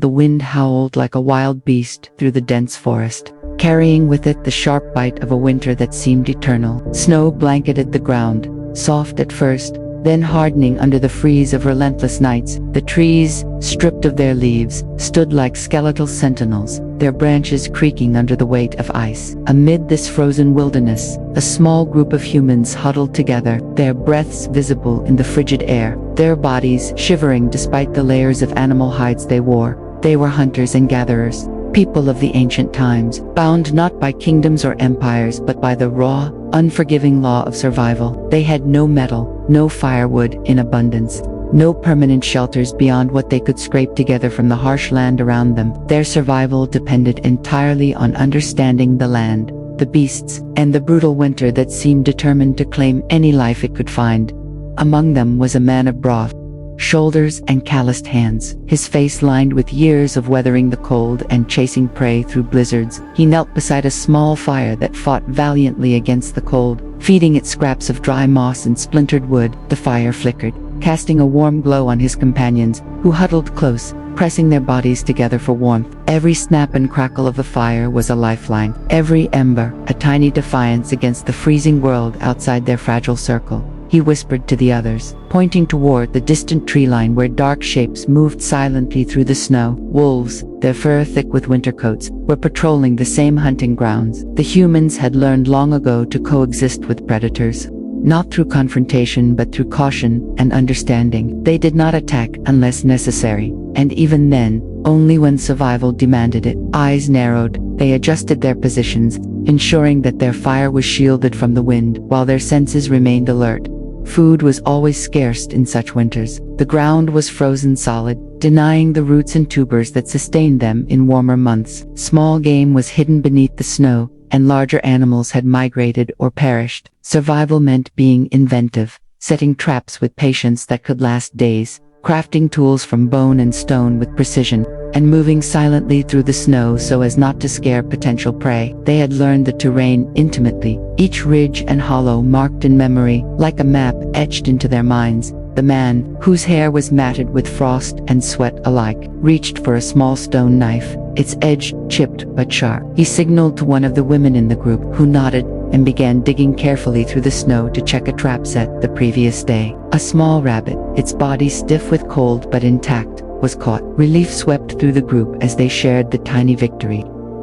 The wind howled like a wild beast through the dense forest, carrying with it the sharp bite of a winter that seemed eternal. Snow blanketed the ground, soft at first, then hardening under the freeze of relentless nights. The trees, stripped of their leaves, stood like skeletal sentinels, their branches creaking under the weight of ice. Amid this frozen wilderness, a small group of humans huddled together, their breaths visible in the frigid air, their bodies shivering despite the layers of animal hides they wore. They were hunters and gatherers, people of the ancient times, bound not by kingdoms or empires but by the raw, unforgiving law of survival. They had no metal, no firewood in abundance, no permanent shelters beyond what they could scrape together from the harsh land around them. Their survival depended entirely on understanding the land, the beasts, and the brutal winter that seemed determined to claim any life it could find. Among them was a man of broad shoulders and calloused hands, his face lined with years of weathering the cold and chasing prey through blizzards. He knelt beside a small fire that fought valiantly against the cold, feeding it scraps of dry moss and splintered wood. The fire flickered, casting a warm glow on his companions, who huddled close, pressing their bodies together for warmth. Every snap and crackle of the fire was a lifeline, every ember a tiny defiance against the freezing world outside their fragile circle. He whispered to the others, pointing toward the distant tree line where dark shapes moved silently through the snow. Wolves, their fur thick with winter coats, were patrolling the same hunting grounds. The humans had learned long ago to coexist with predators, not through confrontation but through caution and understanding. They did not attack unless necessary, and even then, only when survival demanded it. Eyes narrowed, they adjusted their positions, ensuring that their fire was shielded from the wind, while their senses remained alert. Food was always scarce in such winters. The ground was frozen solid, denying the roots and tubers that sustained them in warmer months. Small game was hidden beneath the snow, and larger animals had migrated or perished. Survival meant being inventive, setting traps with patience that could last days, crafting tools from bone and stone with precision, and moving silently through the snow so as not to scare potential prey. They had learned the terrain intimately, each ridge and hollow marked in memory, like a map etched into their minds. The man, whose hair was matted with frost and sweat alike, reached for a small stone knife, its edge chipped but sharp. He signaled to one of the women in the group, who nodded and began digging carefully through the snow to check a trap set the previous day. A small rabbit, its body stiff with cold but intact, was caught. Relief swept through the group as they shared the tiny victory,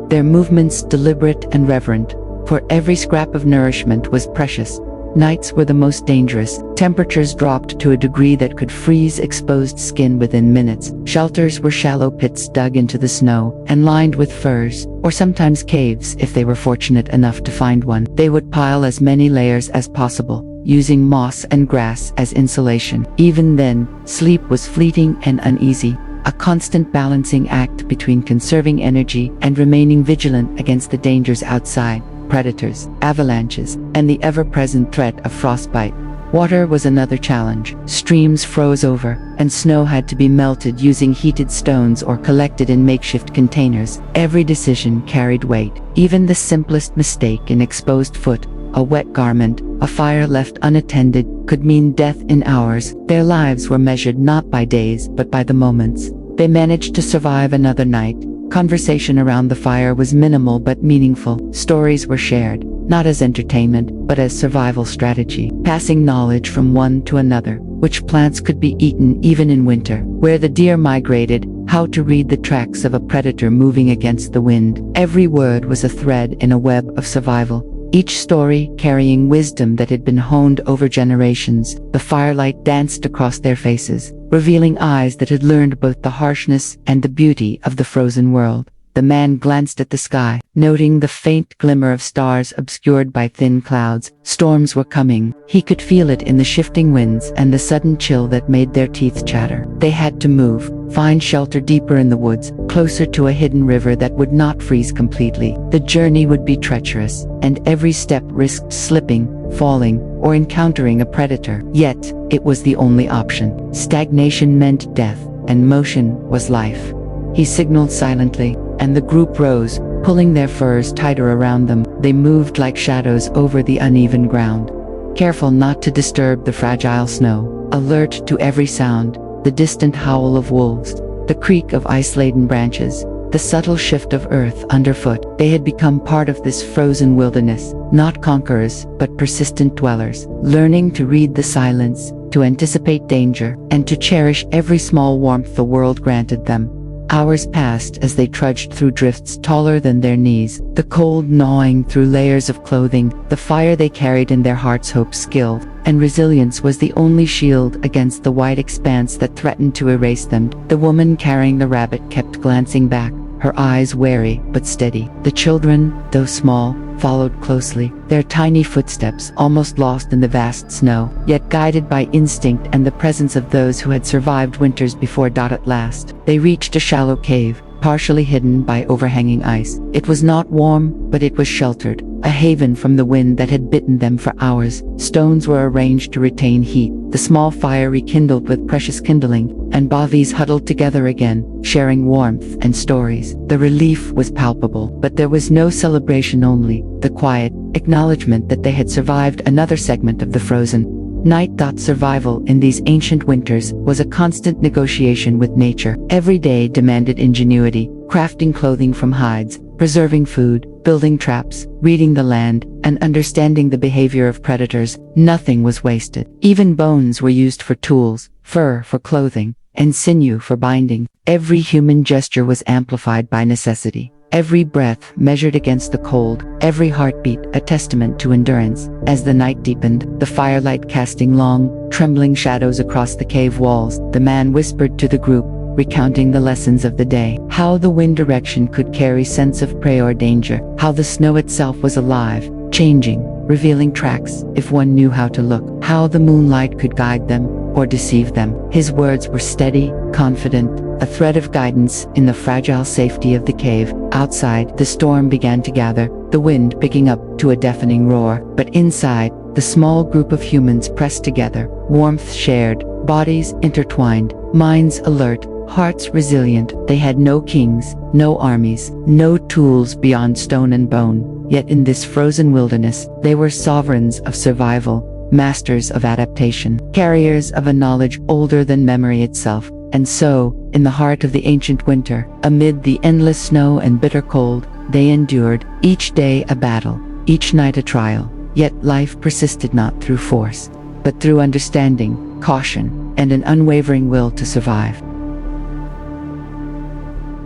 their movements deliberate and reverent, for every scrap of nourishment was precious. Nights were the most dangerous. Temperatures dropped to a degree that could freeze exposed skin within minutes. Shelters were shallow pits dug into the snow and lined with furs, or sometimes caves if they were fortunate enough to find one. They would pile as many layers as possible, using moss and grass as insulation. Even then, sleep was fleeting and uneasy, a constant balancing act between conserving energy and remaining vigilant against the dangers outside. Predators, avalanches, and the ever-present threat of frostbite. Water was another challenge. Streams froze over, and snow had to be melted using heated stones or collected in makeshift containers. Every decision carried weight. Even the simplest mistake, an exposed foot, a wet garment, a fire left unattended, could mean death in hours. Their lives were measured not by days but by the moments. They managed to survive another night. Conversation around the fire was minimal but meaningful. Stories were shared, not as entertainment, but as survival strategy, passing knowledge from one to another, which plants could be eaten even in winter, where the deer migrated, how to read the tracks of a predator moving against the wind. Every word was a thread in a web of survival, each story carrying wisdom that had been honed over generations. The firelight danced across their faces, revealing eyes that had learned both the harshness and the beauty of the frozen world. The man glanced at the sky, noting the faint glimmer of stars obscured by thin clouds. Storms were coming. He could feel it in the shifting winds and the sudden chill that made their teeth chatter. They had to move, find shelter deeper in the woods, closer to a hidden river that would not freeze completely. The journey would be treacherous, and every step risked slipping, falling, or encountering a predator. Yet, it was the only option. Stagnation meant death, and motion was life. He signaled silently, and the group rose, pulling their furs tighter around them. They moved like shadows over the uneven ground, careful not to disturb the fragile snow, alert to every sound, the distant howl of wolves, the creak of ice-laden branches, the subtle shift of earth underfoot. They had become part of this frozen wilderness, not conquerors, but persistent dwellers, learning to read the silence, to anticipate danger, and to cherish every small warmth the world granted them. Hours passed as they trudged through drifts taller than their knees, the cold gnawing through layers of clothing. The fire they carried in their hearts hoped, skill, and resilience was the only shield against the wide expanse that threatened to erase them. The woman carrying the rabbit kept glancing back, her eyes wary but steady. The children, though small, followed closely, their tiny footsteps almost lost in the vast snow, yet guided by instinct and the presence of those who had survived winters before. At last, they reached a shallow cave, partially hidden by overhanging ice. It was not warm, but it was sheltered, a haven from the wind that had bitten them for hours. Stones were arranged to retain heat, the small fire rekindled with precious kindling, and bodies huddled together again, sharing warmth and stories. The relief was palpable, but there was no celebration, only the quiet acknowledgement that they had survived another segment of the frozen night. Survival in these ancient winters was a constant negotiation with nature. Every day demanded ingenuity, crafting clothing from hides, preserving food, building traps, reading the land, and understanding the behavior of predators. Nothing was wasted. Even bones were used for tools, fur for clothing, and sinew for binding. Every human gesture was amplified by necessity. Every breath measured against the cold, every heartbeat a testament to endurance. As the night deepened, the firelight casting long, trembling shadows across the cave walls, the man whispered to the group, recounting the lessons of the day. How the wind direction could carry sense of prey or danger, how the snow itself was alive, changing, revealing tracks if one knew how to look, how the moonlight could guide them or deceive them. His words were steady, confident, a thread of guidance in the fragile safety of the cave. Outside, the storm began to gather, the wind picking up to a deafening roar. But inside, the small group of humans pressed together, warmth shared, bodies intertwined, minds alert, hearts resilient. They had no kings, no armies, no tools beyond stone and bone. Yet in this frozen wilderness, they were sovereigns of survival, masters of adaptation, carriers of a knowledge older than memory itself. And so, in the heart of the ancient winter, amid the endless snow and bitter cold, they endured, each day a battle, each night a trial. Yet life persisted not through force, but through understanding, caution, and an unwavering will to survive.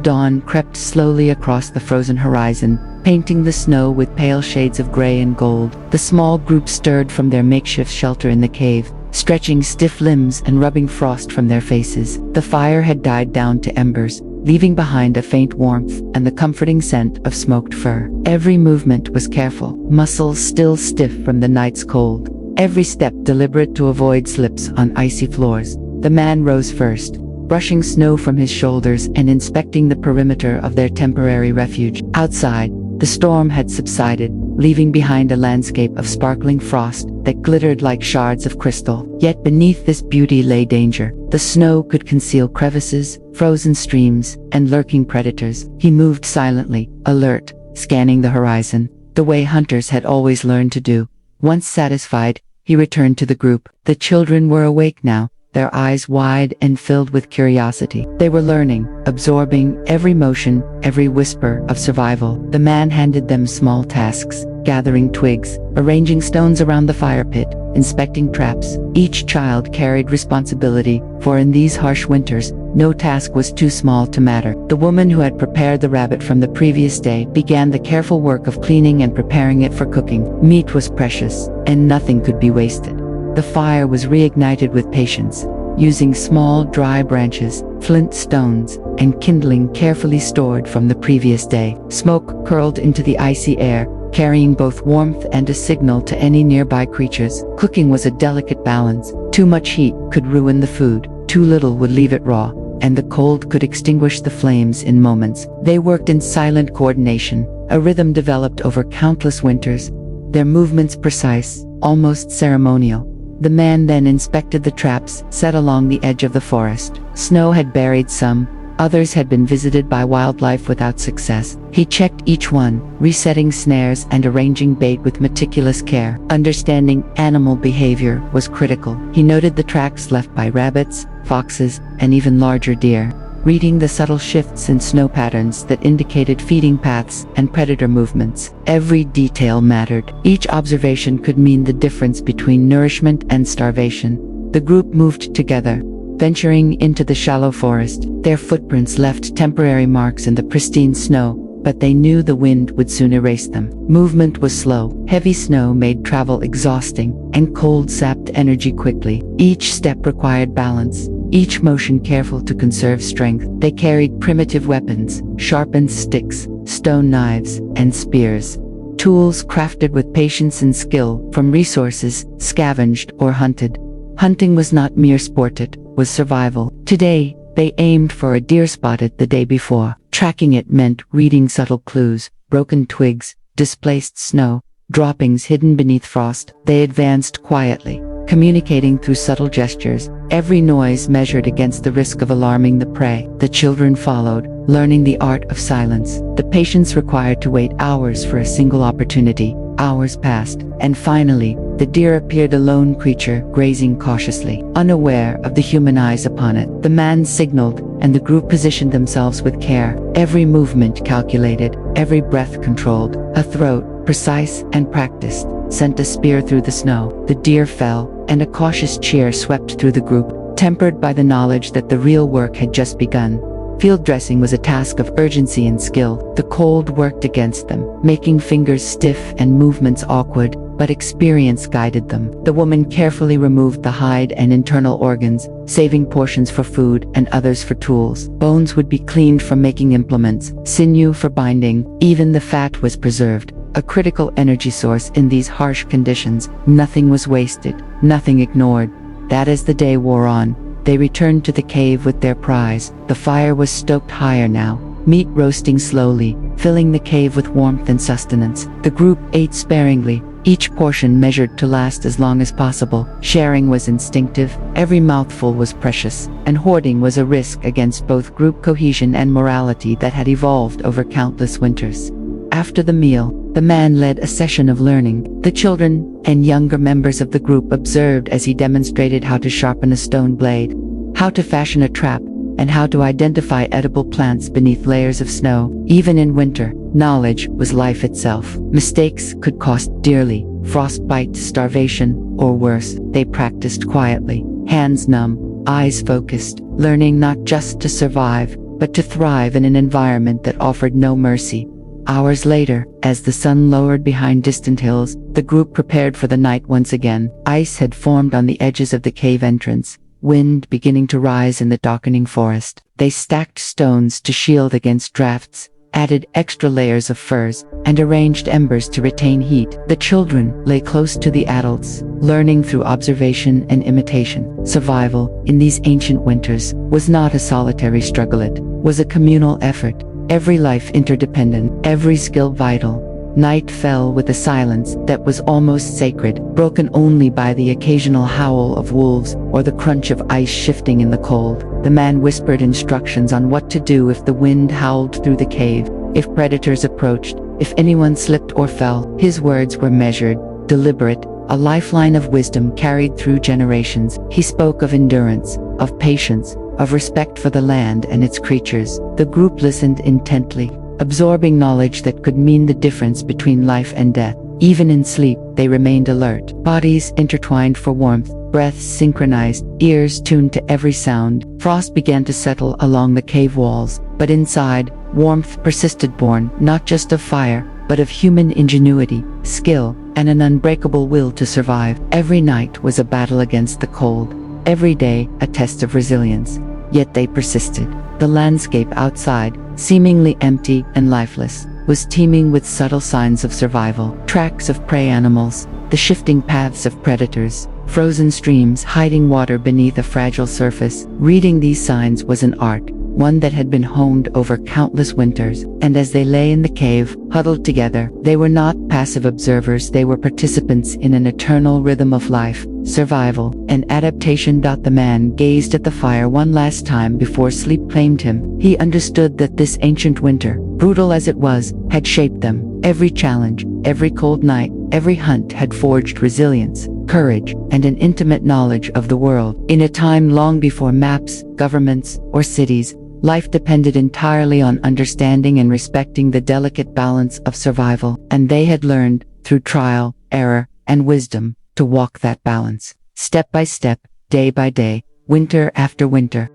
Dawn crept slowly across the frozen horizon, painting the snow with pale shades of gray and gold. The small group stirred from their makeshift shelter in the cave, stretching stiff limbs and rubbing frost from their faces. The fire had died down to embers, leaving behind a faint warmth and the comforting scent of smoked fur. Every movement was careful, muscles still stiff from the night's cold, every step deliberate to avoid slips on icy floors. The man rose first, brushing snow from his shoulders and inspecting the perimeter of their temporary refuge. Outside, the storm had subsided, leaving behind a landscape of sparkling frost that glittered like shards of crystal. Yet beneath this beauty lay danger. The snow could conceal crevices, frozen streams, and lurking predators. He moved silently, alert, scanning the horizon, the way hunters had always learned to do. Once satisfied, he returned to the group. The children were awake now, their eyes wide and filled with curiosity. They were learning, absorbing every motion, every whisper of survival. The man handed them small tasks, gathering twigs, arranging stones around the fire pit, inspecting traps. Each child carried responsibility, for in these harsh winters, no task was too small to matter. The woman who had prepared the rabbit from the previous day began the careful work of cleaning and preparing it for cooking. Meat was precious, and nothing could be wasted. The fire was reignited with patience, using small dry branches, flint stones, and kindling carefully stored from the previous day. Smoke curled into the icy air, carrying both warmth and a signal to any nearby creatures. Cooking was a delicate balance. Too much heat could ruin the food, too little would leave it raw, and the cold could extinguish the flames in moments. They worked in silent coordination, a rhythm developed over countless winters, their movements precise, almost ceremonial. The man then inspected the traps set along the edge of the forest. Snow had buried some, others had been visited by wildlife without success. He checked each one, resetting snares and arranging bait with meticulous care. Understanding animal behavior was critical. He noted the tracks left by rabbits, foxes, and even larger deer. reading the subtle shifts in snow patterns that indicated feeding paths and predator movements. Every detail mattered. Each observation could mean the difference between nourishment and starvation. The group moved together, venturing into the shallow forest. Their footprints left temporary marks in the pristine snow, but they knew the wind would soon erase them. Movement was slow. Heavy snow made travel exhausting, and cold sapped energy quickly. Each step required balance, each motion careful to conserve strength. They carried primitive weapons, sharpened sticks, stone knives, and spears. Tools crafted with patience and skill from resources scavenged or hunted. Hunting was not mere sport, it was survival. Today, they aimed for a deer spotted the day before. Tracking it meant reading subtle clues, broken twigs, displaced snow, droppings hidden beneath frost. They advanced quietly, communicating through subtle gestures, every noise measured against the risk of alarming the prey. The children followed, learning the art of silence, the patience required to wait hours for a single opportunity. Hours passed, and finally, the deer appeared, a lone creature grazing cautiously, unaware of the human eyes upon it. The man signaled, and the group positioned themselves with care, every movement calculated, every breath controlled. A throat, precise and practiced, sent a spear through the snow. The deer fell, and a cautious cheer swept through the group, tempered by the knowledge that the real work had just begun. Field dressing was a task of urgency and skill. The cold worked against them, making fingers stiff and movements awkward, but experience guided them. The woman carefully removed the hide and internal organs, saving portions for food and others for tools. Bones would be cleaned for making implements, sinew for binding, even the fat was preserved. A critical energy source in these harsh conditions. Nothing was wasted, nothing ignored. That as the day wore on, they returned to the cave with their prize. The fire was stoked higher now, meat roasting slowly, filling the cave with warmth and sustenance. The group ate sparingly, each portion measured to last as long as possible. Sharing was instinctive, every mouthful was precious, and hoarding was a risk against both group cohesion and morality that had evolved over countless winters. After the meal, the man led a session of learning. The children and younger members of the group observed as he demonstrated how to sharpen a stone blade, how to fashion a trap, and how to identify edible plants beneath layers of snow. Even in winter, knowledge was life itself. Mistakes could cost dearly: frostbite, starvation, or worse. They practiced quietly, hands numb, eyes focused, learning not just to survive, but to thrive in an environment that offered no mercy. Hours later, as the sun lowered behind distant hills, the group prepared for the night once again. Ice had formed on the edges of the cave entrance, wind beginning to rise in the darkening forest. They stacked stones to shield against drafts, added extra layers of furs, and arranged embers to retain heat. The children lay close to the adults, learning through observation and imitation. Survival, in these ancient winters, was not a solitary struggle, it was a communal effort. Every life interdependent, every skill vital. Night fell with a silence that was almost sacred, broken only by the occasional howl of wolves or the crunch of ice shifting in the cold. The man whispered instructions on what to do if the wind howled through the cave, if predators approached, if anyone slipped or fell. His words were measured, deliberate, a lifeline of wisdom carried through generations. He spoke of endurance, of patience, of respect for the land and its creatures. The group listened intently, absorbing knowledge that could mean the difference between life and death. Even in sleep, they remained alert, bodies intertwined for warmth, breaths synchronized, ears tuned to every sound. Frost began to settle along the cave walls, but inside, warmth persisted, born not just of fire, but of human ingenuity, skill, and an unbreakable will to survive. Every night was a battle against the cold, every day a test of resilience. Yet they persisted. The landscape outside, seemingly empty and lifeless, was teeming with subtle signs of survival. Tracks of prey animals, the shifting paths of predators, frozen streams hiding water beneath a fragile surface. Reading these signs was an art, one that had been honed over countless winters. And as they lay in the cave, huddled together, they were not passive observers, they were participants in an eternal rhythm of life, survival, and adaptation. The man gazed at the fire one last time before sleep claimed him. He understood that this ancient winter, brutal as it was, had shaped them. Every challenge, every cold night, every hunt had forged resilience, courage, and an intimate knowledge of the world. In a time long before maps, governments, or cities, Life depended entirely on understanding and respecting the delicate balance of survival, and they had learned, through trial, error, and wisdom, to walk that balance, step by step, day by day, winter after winter.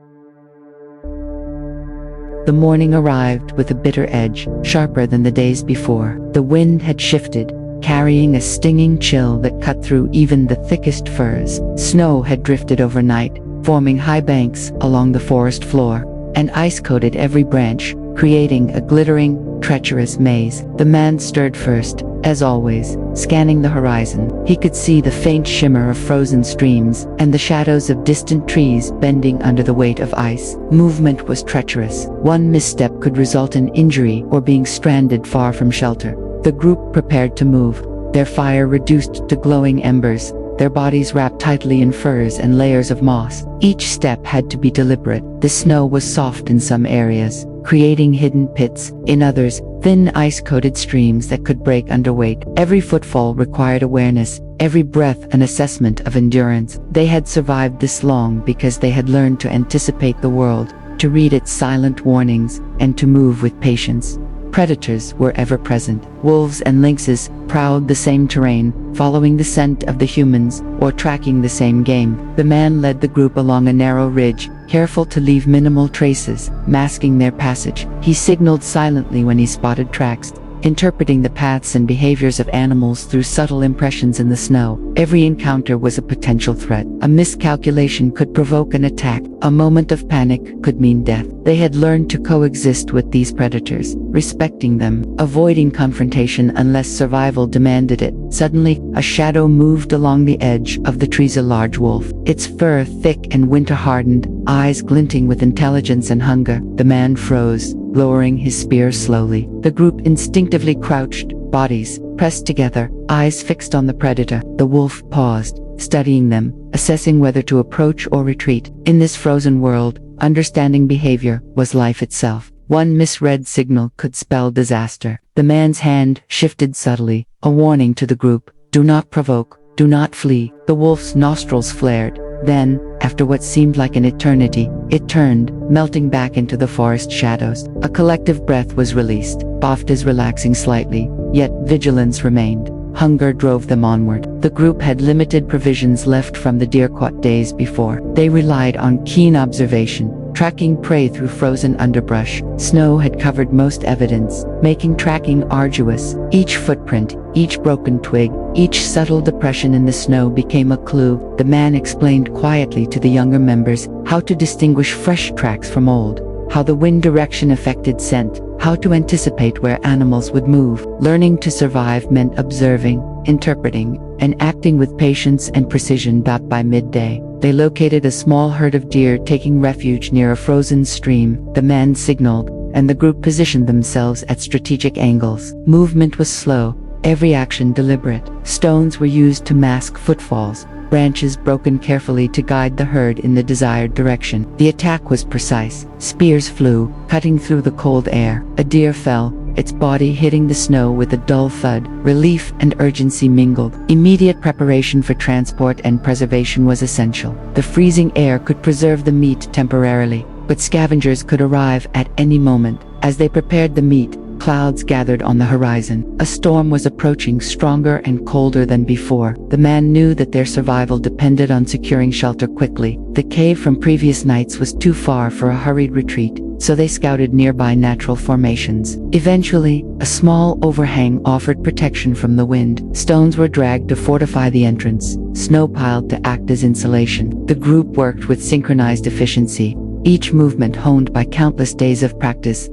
The morning arrived with a bitter edge, sharper than the days before. The wind had shifted, carrying a stinging chill that cut through even the thickest firs. Snow had drifted overnight, forming high banks along the forest floor, and ice coated every branch, creating a glittering, treacherous maze. The man stirred first, as always, scanning the horizon. He could see the faint shimmer of frozen streams and the shadows of distant trees bending under the weight of ice. Movement was treacherous. One misstep could result in injury or being stranded far from shelter. The group prepared to move, their fire reduced to glowing embers, their bodies wrapped tightly in furs and layers of moss. Each step had to be deliberate. The snow was soft in some areas, creating hidden pits, in others, thin ice-coated streams that could break under weight. Every footfall required awareness, every breath an assessment of endurance. They had survived this long because they had learned to anticipate the world, to read its silent warnings, and to move with patience. Predators were ever present. Wolves and lynxes prowled the same terrain, following the scent of the humans, or tracking the same game. The man led the group along a narrow ridge, careful to leave minimal traces, masking their passage. He signaled silently when he spotted tracks, interpreting the paths and behaviors of animals through subtle impressions in the snow. Every encounter was a potential threat. A miscalculation could provoke an attack. A moment of panic could mean death. They had learned to coexist with these predators, respecting them, avoiding confrontation unless survival demanded it. Suddenly, a shadow moved along the edge of the trees. A large wolf, its fur thick and winter-hardened, eyes glinting with intelligence and hunger. The man froze, lowering his spear slowly. The group instinctively crouched, bodies pressed together, eyes fixed on the predator. The wolf paused, studying them, assessing whether to approach or retreat. In this frozen world, understanding behavior was life itself. One misread signal could spell disaster. The man's hand shifted subtly, a warning to the group. Do not provoke, do not flee. The wolf's nostrils flared. Then, after what seemed like an eternity, it turned, melting back into the forest shadows. A collective breath was released, Baftas relaxing slightly, yet vigilance remained. Hunger drove them onward. The group had limited provisions left from the deer-caught days before. They relied on keen observation, tracking prey through frozen underbrush. Snow had covered most evidence, making tracking arduous. Each footprint, each broken twig, each subtle depression in the snow became a clue. The man explained quietly to the younger members how to distinguish fresh tracks from old, how the wind direction affected scent, how to anticipate where animals would move. Learning to survive meant observing, interpreting, and acting with patience and precision. By midday, they located a small herd of deer taking refuge near a frozen stream. The man signaled, and the group positioned themselves at strategic angles. Movement was slow, every action deliberate. Stones were used to mask footfalls, branches broken carefully to guide the herd in the desired direction. The attack was precise. Spears flew, cutting through the cold air. A deer fell, its body hitting the snow with a dull thud. Relief and urgency mingled. Immediate preparation for transport and preservation was essential. The freezing air could preserve the meat temporarily, but scavengers could arrive at any moment. As they prepared the meat, clouds gathered on the horizon. A storm was approaching, stronger and colder than before. The man knew that their survival depended on securing shelter quickly. The cave from previous nights was too far for a hurried retreat, so they scouted nearby natural formations. Eventually, a small overhang offered protection from the wind. Stones were dragged to fortify the entrance, snow piled to act as insulation. The group worked with synchronized efficiency, each movement honed by countless days of practice.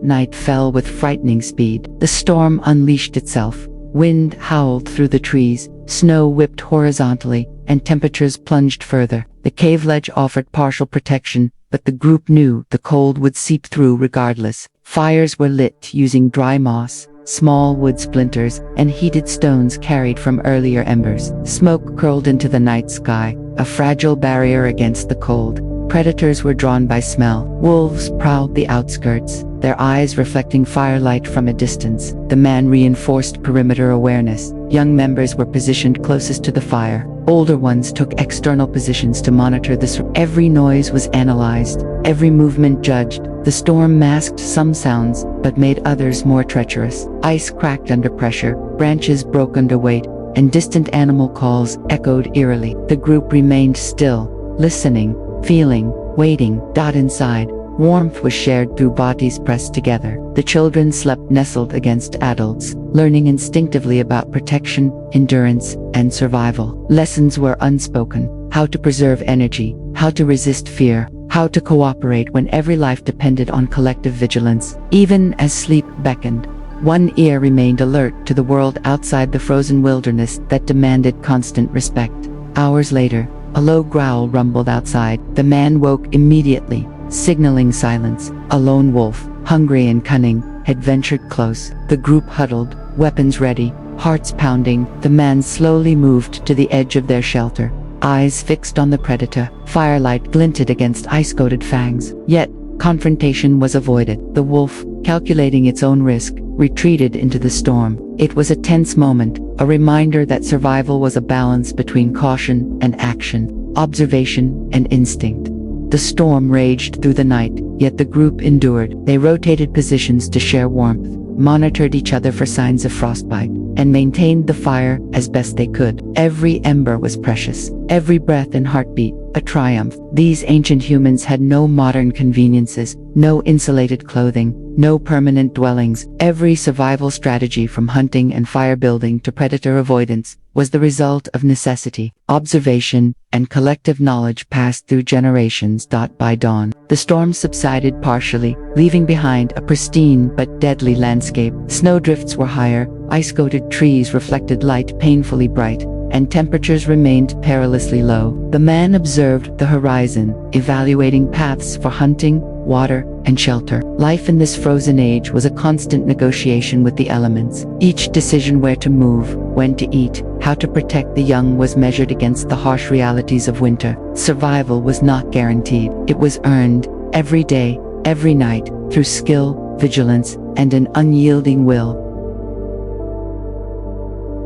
Night fell with frightening speed. The storm unleashed itself. Wind howled through the trees, snow whipped horizontally, and temperatures plunged further. The cave ledge offered partial protection, but the group knew the cold would seep through regardless. Fires were lit using dry moss, small wood splinters, and heated stones carried from earlier embers. Smoke curled into the night sky, a fragile barrier against the cold. Predators were drawn by smell. Wolves prowled the outskirts, their eyes reflecting firelight from a distance. The man reinforced perimeter awareness. Young members were positioned closest to the fire. Older ones took external positions to monitor the Every noise was analyzed, every movement judged. The storm masked some sounds, but made others more treacherous. Ice cracked under pressure, branches broke under weight, and distant animal calls echoed eerily. The group remained still, listening, feeling, waiting. Inside, warmth was shared through bodies pressed together. The children slept nestled against adults, learning instinctively about protection, endurance, and survival. Lessons were unspoken: how to preserve energy, how to resist fear, how to cooperate when every life depended on collective vigilance. Even as sleep beckoned, one ear remained alert to the world outside the frozen wilderness that demanded constant respect. Hours later, a low growl rumbled outside. The man woke immediately, signaling silence. A lone wolf, hungry and cunning, had ventured close. The group huddled, weapons ready, hearts pounding. The man slowly moved to the edge of their shelter, eyes fixed on the predator. Firelight glinted against ice-coated fangs. Yet, confrontation was avoided. The wolf, calculating its own risk, retreated into the storm. It was a tense moment, a reminder that survival was a balance between caution and action, observation and instinct. The storm raged through the night, yet the group endured. They rotated positions to share warmth, monitored each other for signs of frostbite, and maintained the fire as best they could. Every ember was precious, every breath and heartbeat a triumph. These ancient humans had no modern conveniences, no insulated clothing, no permanent dwellings. Every survival strategy, from hunting and fire building to predator avoidance, was the result of necessity, observation, and collective knowledge passed through generations. By dawn, the storm subsided partially, leaving behind a pristine but deadly landscape. Snowdrifts were higher, ice-coated trees reflected light painfully bright, and temperatures remained perilously low. The man observed the horizon, evaluating paths for hunting, water, and shelter. Life in this frozen age was a constant negotiation with the elements. Each decision, where to move, when to eat, how to protect the young, was measured against the harsh realities of winter. Survival was not guaranteed. It was earned, every day, every night, through skill, vigilance, and an unyielding will.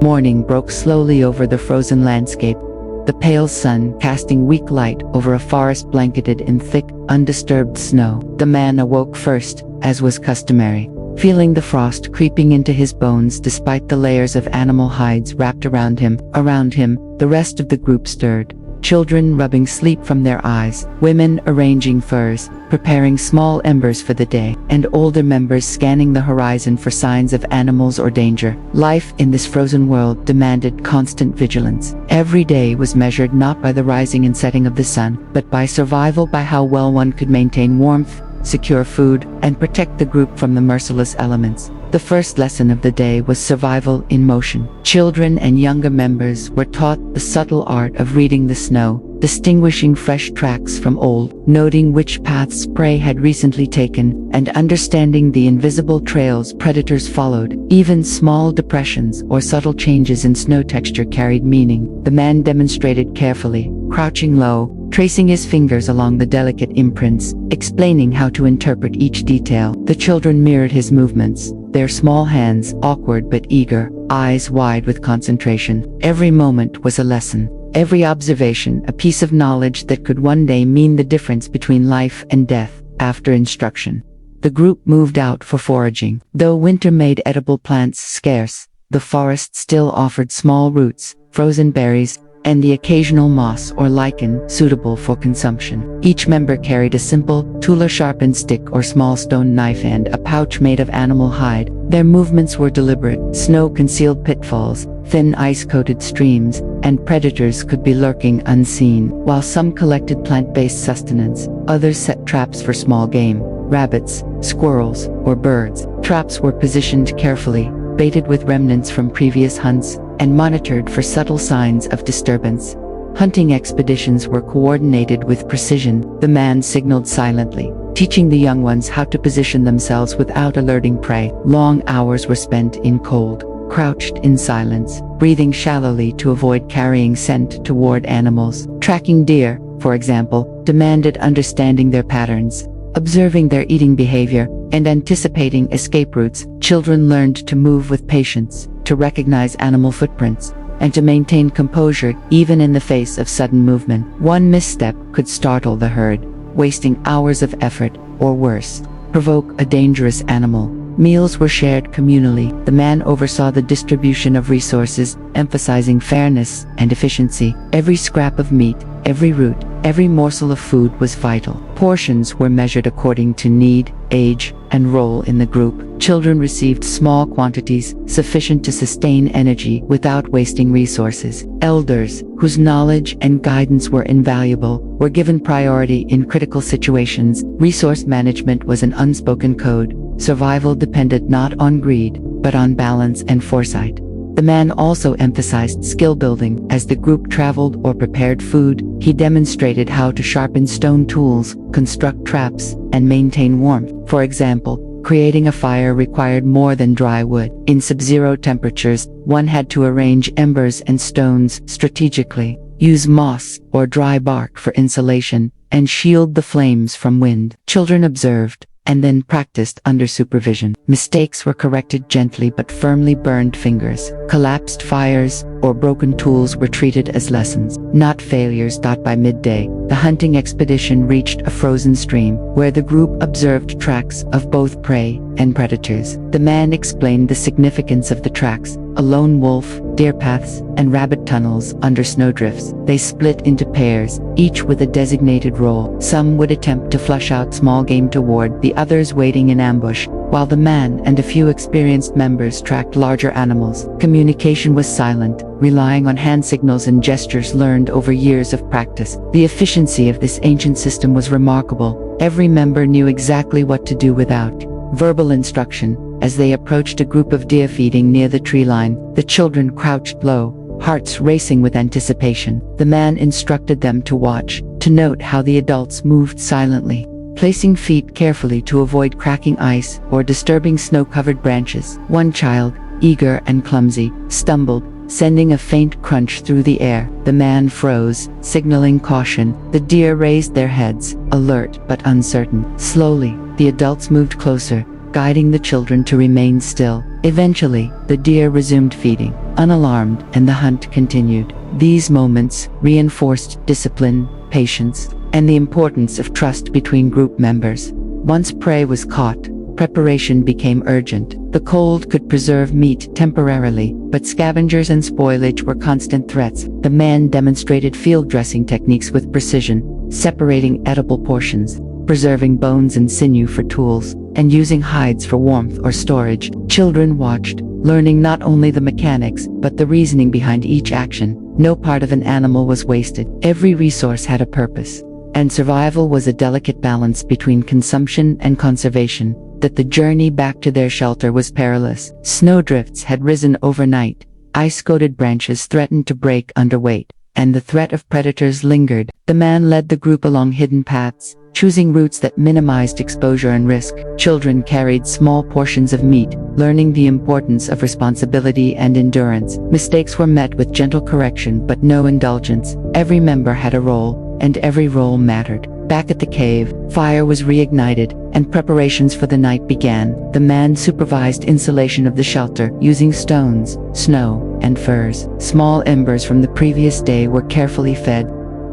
Morning broke slowly over the frozen landscape, the pale sun casting weak light over a forest blanketed in thick, undisturbed snow. The man awoke first, as was customary, feeling the frost creeping into his bones despite the layers of animal hides wrapped around him. Around him, the rest of the group stirred. Children rubbing sleep from their eyes, women arranging furs, preparing small embers for the day, and older members scanning the horizon for signs of animals or danger. Life in this frozen world demanded constant vigilance. Every day was measured not by the rising and setting of the sun, but by survival, by how well one could maintain warmth, secure food, and protect the group from the merciless elements. The first lesson of the day was survival in motion. Children and younger members were taught the subtle art of reading the snow, distinguishing fresh tracks from old, noting which paths prey had recently taken, and understanding the invisible trails predators followed. Even small depressions or subtle changes in snow texture carried meaning. The man demonstrated carefully, crouching low, tracing his fingers along the delicate imprints, explaining how to interpret each detail. The children mirrored his movements, their small hands awkward but eager, eyes wide with concentration. Every moment was a lesson, every observation a piece of knowledge that could one day mean the difference between life and death. After instruction, the group moved out for foraging. Though winter made edible plants scarce, the forest still offered small roots, frozen berries, and the occasional moss or lichen suitable for consumption. Each member carried a simple, tool-sharpened stick or small stone knife and a pouch made of animal hide. Their movements were deliberate. Snow-concealed pitfalls, thin ice-coated streams, and predators could be lurking unseen. While some collected plant-based sustenance, others set traps for small game, rabbits, squirrels, or birds. Traps were positioned carefully, baited with remnants from previous hunts, and monitored for subtle signs of disturbance. Hunting expeditions were coordinated with precision. The man signaled silently, teaching the young ones how to position themselves without alerting prey. Long hours were spent in cold, crouched in silence, breathing shallowly to avoid carrying scent toward animals. Tracking deer, for example, demanded understanding their patterns, observing their eating behavior, and anticipating escape routes. Children learned to move with patience, to recognize animal footprints, and to maintain composure even in the face of sudden movement. One misstep could startle the herd, wasting hours of effort, or worse, provoke a dangerous animal. Meals were shared communally. The man oversaw the distribution of resources, emphasizing fairness and efficiency. Every scrap of meat, every root, every morsel of food was vital. Portions were measured according to need, age, and role in the group. Children received small quantities, sufficient to sustain energy without wasting resources. Elders, whose knowledge and guidance were invaluable, were given priority in critical situations. Resource management was an unspoken code. Survival depended not on greed, but on balance and foresight. The man also emphasized skill building. As the group traveled or prepared food, he demonstrated how to sharpen stone tools, construct traps, and maintain warmth. For example, creating a fire required more than dry wood. In sub-zero temperatures, one had to arrange embers and stones strategically, use moss or dry bark for insulation, and shield the flames from wind. Children observed, and then practiced under supervision. Mistakes were corrected gently but firmly. Burned fingers, collapsed fires, or broken tools were treated as lessons, not failures. By midday, the hunting expedition reached a frozen stream, where the group observed tracks of both prey and predators. The man explained the significance of the tracks: a lone wolf, deer paths, and rabbit tunnels under snowdrifts. They split into pairs, each with a designated role. Some would attempt to flush out small game toward the others, waiting in ambush, while the man and a few experienced members tracked larger animals. Communication was silent, relying on hand signals and gestures learned over years of practice. The efficiency of this ancient system was remarkable. Every member knew exactly what to do without verbal instruction. As they approached a group of deer feeding near the tree line, the children crouched low, hearts racing with anticipation. The man instructed them to watch, to note how the adults moved silently, placing feet carefully to avoid cracking ice or disturbing snow-covered branches. One child, eager and clumsy, stumbled, sending a faint crunch through the air. The man froze, signaling caution. The deer raised their heads, alert but uncertain. Slowly, the adults moved closer, guiding the children to remain still. Eventually, the deer resumed feeding, unalarmed, and the hunt continued. These moments reinforced discipline, patience, and the importance of trust between group members. Once prey was caught, preparation became urgent. The cold could preserve meat temporarily, but scavengers and spoilage were constant threats. The man demonstrated field dressing techniques with precision, separating edible portions, preserving bones and sinew for tools, and using hides for warmth or storage. Children watched, learning not only the mechanics, but the reasoning behind each action. No part of an animal was wasted. Every resource had a purpose, and survival was a delicate balance between consumption and conservation. That the journey back to their shelter was perilous. Snowdrifts had risen overnight, ice-coated branches threatened to break under weight, and the threat of predators lingered. The man led the group along hidden paths, choosing routes that minimized exposure and risk. Children carried small portions of meat, learning the importance of responsibility and endurance. Mistakes were met with gentle correction but no indulgence. Every member had a role, and every role mattered. Back at the cave, fire was reignited, and preparations for the night began. The man supervised insulation of the shelter, using stones, snow, and furs. Small embers from the previous day were carefully fed,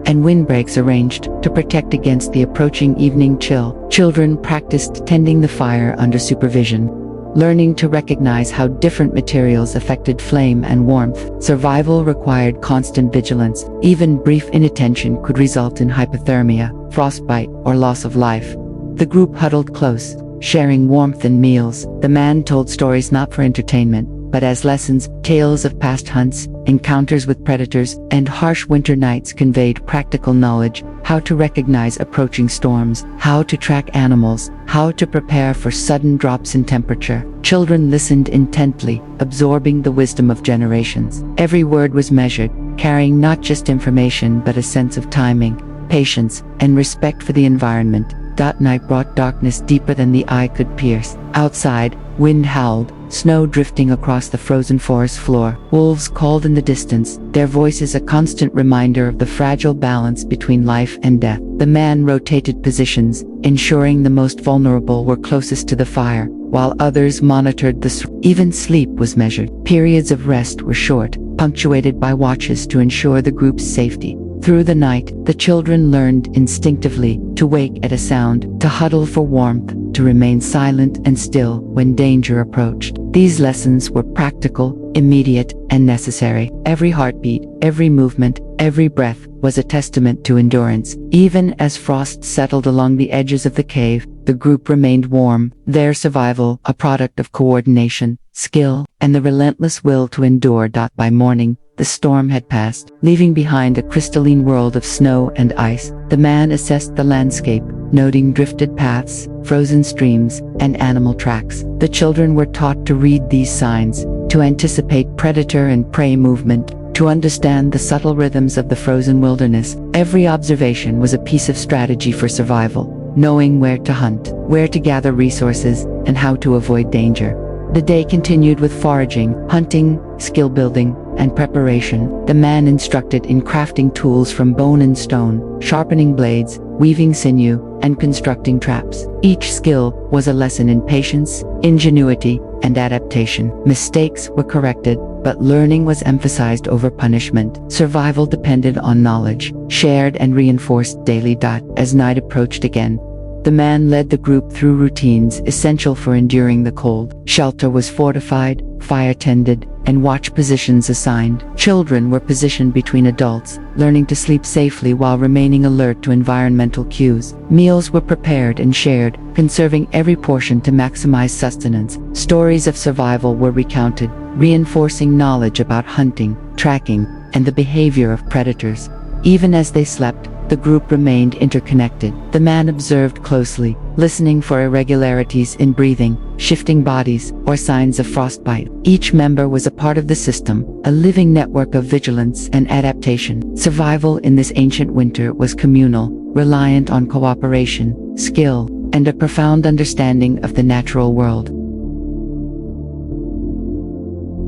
and windbreaks arranged to protect against the approaching evening chill. Children practiced tending the fire under supervision, learning to recognize how different materials affected flame and warmth. Survival required constant vigilance. Even brief inattention could result in hypothermia, frostbite, or loss of life. The group huddled close, sharing warmth and meals. The man told stories not for entertainment, but as lessons. Tales of past hunts, encounters with predators, and harsh winter nights conveyed practical knowledge: how to recognize approaching storms, how to track animals, how to prepare for sudden drops in temperature. Children listened intently, absorbing the wisdom of generations. Every word was measured, carrying not just information but a sense of timing, patience, and respect for the environment. Night brought darkness deeper than the eye could pierce. Outside, wind howled, snow drifting across the frozen forest floor. Wolves called in the distance, their voices a constant reminder of the fragile balance between life and death. The man rotated positions, ensuring the most vulnerable were closest to the fire, while others monitored even sleep was measured. Periods of rest were short, punctuated by watches to ensure the group's safety. Through the night, the children learned instinctively to wake at a sound, to huddle for warmth, to remain silent and still when danger approached. These lessons were practical, immediate, and necessary. Every heartbeat, every movement, every breath was a testament to endurance. Even as frost settled along the edges of the cave, the group remained warm, their survival a product of coordination, skill, and the relentless will to endure. By morning, the storm had passed, leaving behind a crystalline world of snow and ice. The man assessed the landscape, noting drifted paths, frozen streams, and animal tracks. The children were taught to read these signs, to anticipate predator and prey movement, to understand the subtle rhythms of the frozen wilderness. Every observation was a piece of strategy for survival, knowing where to hunt, where to gather resources, and how to avoid danger. The day continued with foraging, hunting, skill building, and preparation. The man instructed in crafting tools from bone and stone, sharpening blades, weaving sinew, and constructing traps. Each skill was a lesson in patience, ingenuity, and adaptation. Mistakes were corrected, but learning was emphasized over punishment. Survival depended on knowledge, shared and reinforced daily. As night approached again, the man led the group through routines essential for enduring the cold. Shelter was fortified, fire tended, and watch positions assigned. Children were positioned between adults, learning to sleep safely while remaining alert to environmental cues. Meals were prepared and shared, conserving every portion to maximize sustenance. Stories of survival were recounted, reinforcing knowledge about hunting, tracking, and the behavior of predators. Even as they slept, the group remained interconnected. The man observed closely, listening for irregularities in breathing, shifting bodies, or signs of frostbite. Each member was a part of the system, a living network of vigilance and adaptation. Survival in this ancient winter was communal, reliant on cooperation, skill, and a profound understanding of the natural world.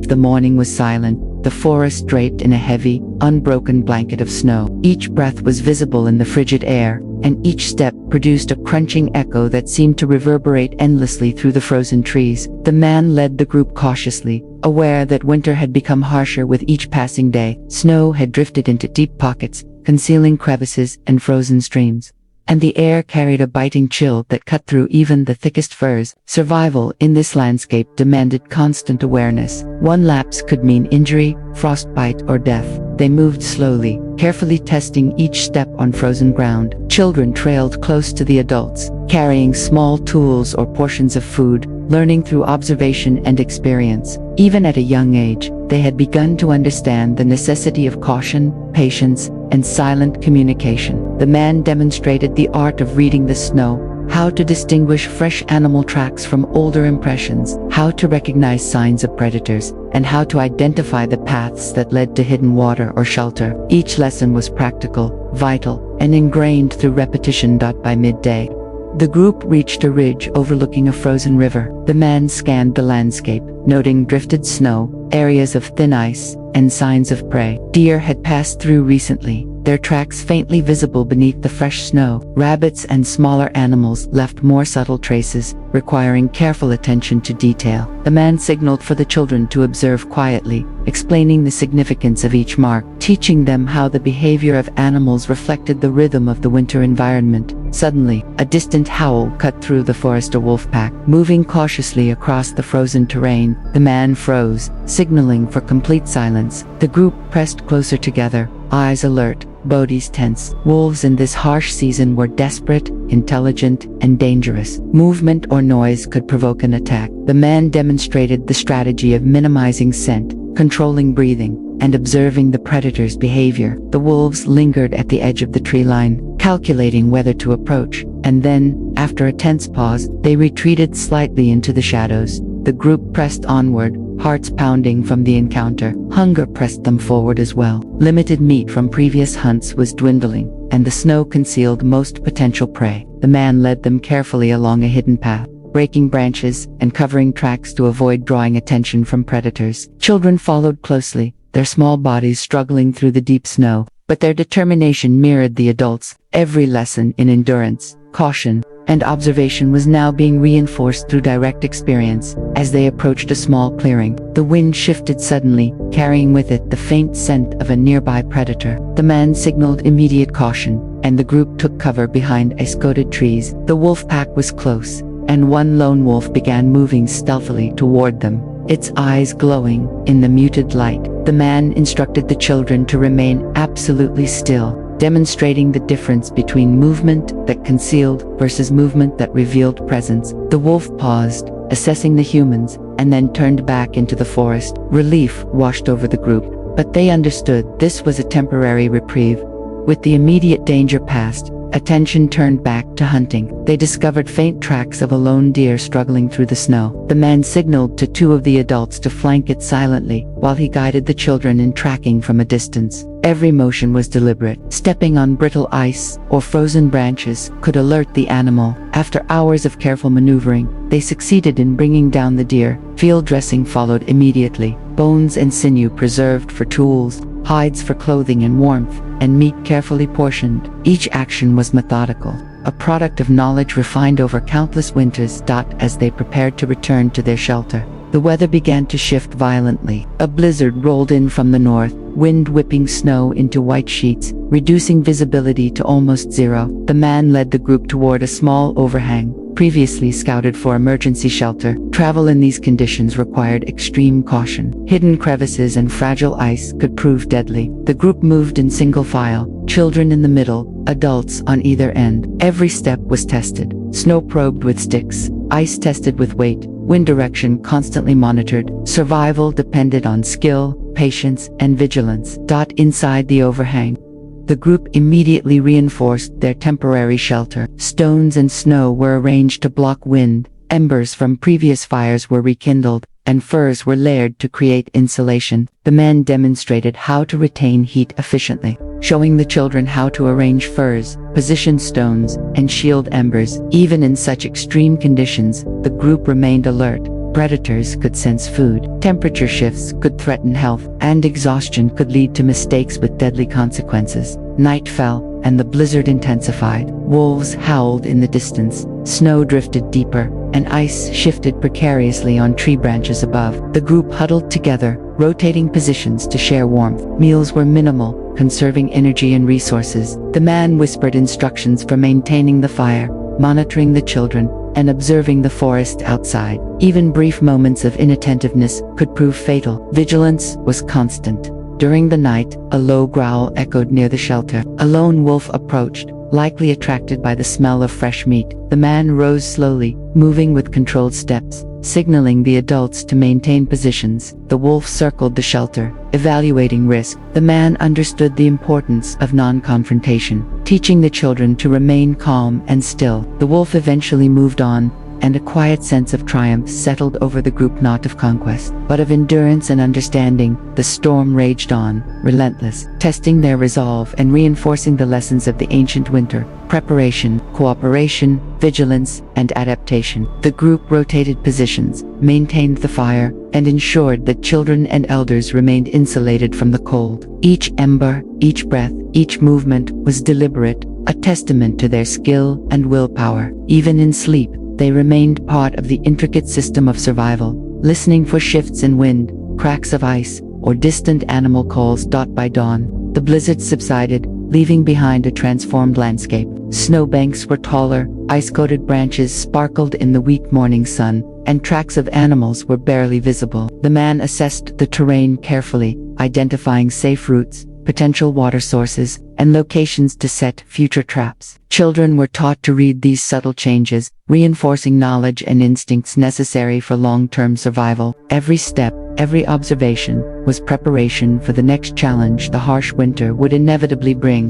The morning was silent, the forest draped in a heavy, unbroken blanket of snow. Each breath was visible in the frigid air, and each step produced a crunching echo that seemed to reverberate endlessly through the frozen trees. The man led the group cautiously, aware that winter had become harsher with each passing day. Snow had drifted into deep pockets, concealing crevices and frozen streams, and the air carried a biting chill that cut through even the thickest furs. Survival in this landscape demanded constant awareness. One lapse could mean injury, frostbite, or death. They moved slowly, carefully testing each step on frozen ground. Children trailed close to the adults, carrying small tools or portions of food, learning through observation and experience. Even at a young age, they had begun to understand the necessity of caution, patience, and silent communication. The man demonstrated the art of reading the snow, how to distinguish fresh animal tracks from older impressions, how to recognize signs of predators, and how to identify the paths that led to hidden water or shelter. Each lesson was practical, vital, and ingrained through repetition. By midday, the group reached a ridge overlooking a frozen river. The man scanned the landscape, noting drifted snow, areas of thin ice, and signs of prey. Deer had passed through recently, their tracks faintly visible beneath the fresh snow. Rabbits and smaller animals left more subtle traces, requiring careful attention to detail. The man signaled for the children to observe quietly, explaining the significance of each mark, teaching them how the behavior of animals reflected the rhythm of the winter environment. Suddenly, a distant howl cut through the forest. A wolf pack. Moving cautiously across the frozen terrain, the man froze, signaling for complete silence. The group pressed closer together, eyes alert, bodies tense. Wolves in this harsh season were desperate, intelligent, and dangerous. Movement or noise could provoke an attack. The man demonstrated the strategy of minimizing scent, controlling breathing, and observing the predator's behavior. The wolves lingered at the edge of the tree line, calculating whether to approach, and then, after a tense pause, they retreated slightly into the shadows. The group pressed onward, hearts pounding from the encounter. Hunger pressed them forward as well. Limited meat from previous hunts was dwindling, and the snow concealed most potential prey. The man led them carefully along a hidden path, breaking branches and covering tracks to avoid drawing attention from predators. Children followed closely, their small bodies struggling through the deep snow, but their determination mirrored the adults. Every lesson in endurance, caution, and observation was now being reinforced through direct experience. As they approached a small clearing, the wind shifted suddenly, carrying with it the faint scent of a nearby predator. The man signaled immediate caution, and the group took cover behind escoted trees. The wolf pack was close, and one lone wolf began moving stealthily toward them, its eyes glowing in the muted light. The man instructed the children to remain absolutely still, demonstrating the difference between movement that concealed versus movement that revealed presence. The wolf paused, assessing the humans, and then turned back into the forest. Relief washed over the group, but they understood this was a temporary reprieve. With the immediate danger past, attention turned back to hunting. They discovered faint tracks of a lone deer struggling through the snow. The man signaled to two of the adults to flank it silently, while he guided the children in tracking from a distance. Every motion was deliberate. Stepping on brittle ice or frozen branches could alert the animal. After hours of careful maneuvering, they succeeded in bringing down the deer. Field dressing followed immediately. Bones and sinew preserved for tools, hides for clothing and warmth, and meat carefully portioned. Each action was methodical, a product of knowledge refined over countless winters. As they prepared to return to their shelter, the weather began to shift violently. A blizzard rolled in from the north, wind whipping snow into white sheets, reducing visibility to almost zero. The man led the group toward a small overhang, previously scouted for emergency shelter. Travel in these conditions required extreme caution. Hidden crevices and fragile ice could prove deadly. The group moved in single file, children in the middle, adults on either end. Every step was tested. Snow probed with sticks, ice tested with weight, wind direction constantly monitored. Survival depended on skill, patience, and vigilance. Inside the overhang, the group immediately reinforced their temporary shelter. Stones and snow were arranged to block wind, embers from previous fires were rekindled, and furs were layered to create insulation. The men demonstrated how to retain heat efficiently, showing the children how to arrange furs, position stones, and shield embers. Even in such extreme conditions, the group remained alert. Predators could sense food, temperature shifts could threaten health, and exhaustion could lead to mistakes with deadly consequences. Night fell, and the blizzard intensified. Wolves howled in the distance, snow drifted deeper, and ice shifted precariously on tree branches above. The group huddled together, rotating positions to share warmth. Meals were minimal, conserving energy and resources. The man whispered instructions for maintaining the fire, monitoring the children, and observing the forest outside. Even brief moments of inattentiveness could prove fatal. Vigilance was constant. During the night, a low growl echoed near the shelter. A lone wolf approached, likely attracted by the smell of fresh meat. The man rose slowly, moving with controlled steps, signaling the adults to maintain positions. The wolf circled the shelter, evaluating risk. The man understood the importance of non-confrontation, teaching the children to remain calm and still. The wolf eventually moved on, and a quiet sense of triumph settled over the group, not of conquest, but of endurance and understanding. The storm raged on, relentless, testing their resolve and reinforcing the lessons of the ancient winter: preparation, cooperation, vigilance, and adaptation. The group rotated positions, maintained the fire, and ensured that children and elders remained insulated from the cold. Each ember, each breath, each movement was deliberate, a testament to their skill and willpower. Even in sleep, they remained part of the intricate system of survival, listening for shifts in wind, cracks of ice, or distant animal calls. By dawn, the blizzard subsided, leaving behind a transformed landscape. Snowbanks were taller, ice-coated branches sparkled in the weak morning sun, and tracks of animals were barely visible. The man assessed the terrain carefully, identifying safe routes, potential water sources, and locations to set future traps. Children were taught to read these subtle changes, reinforcing knowledge and instincts necessary for long-term survival. Every step, every observation, was preparation for the next challenge the harsh winter would inevitably bring.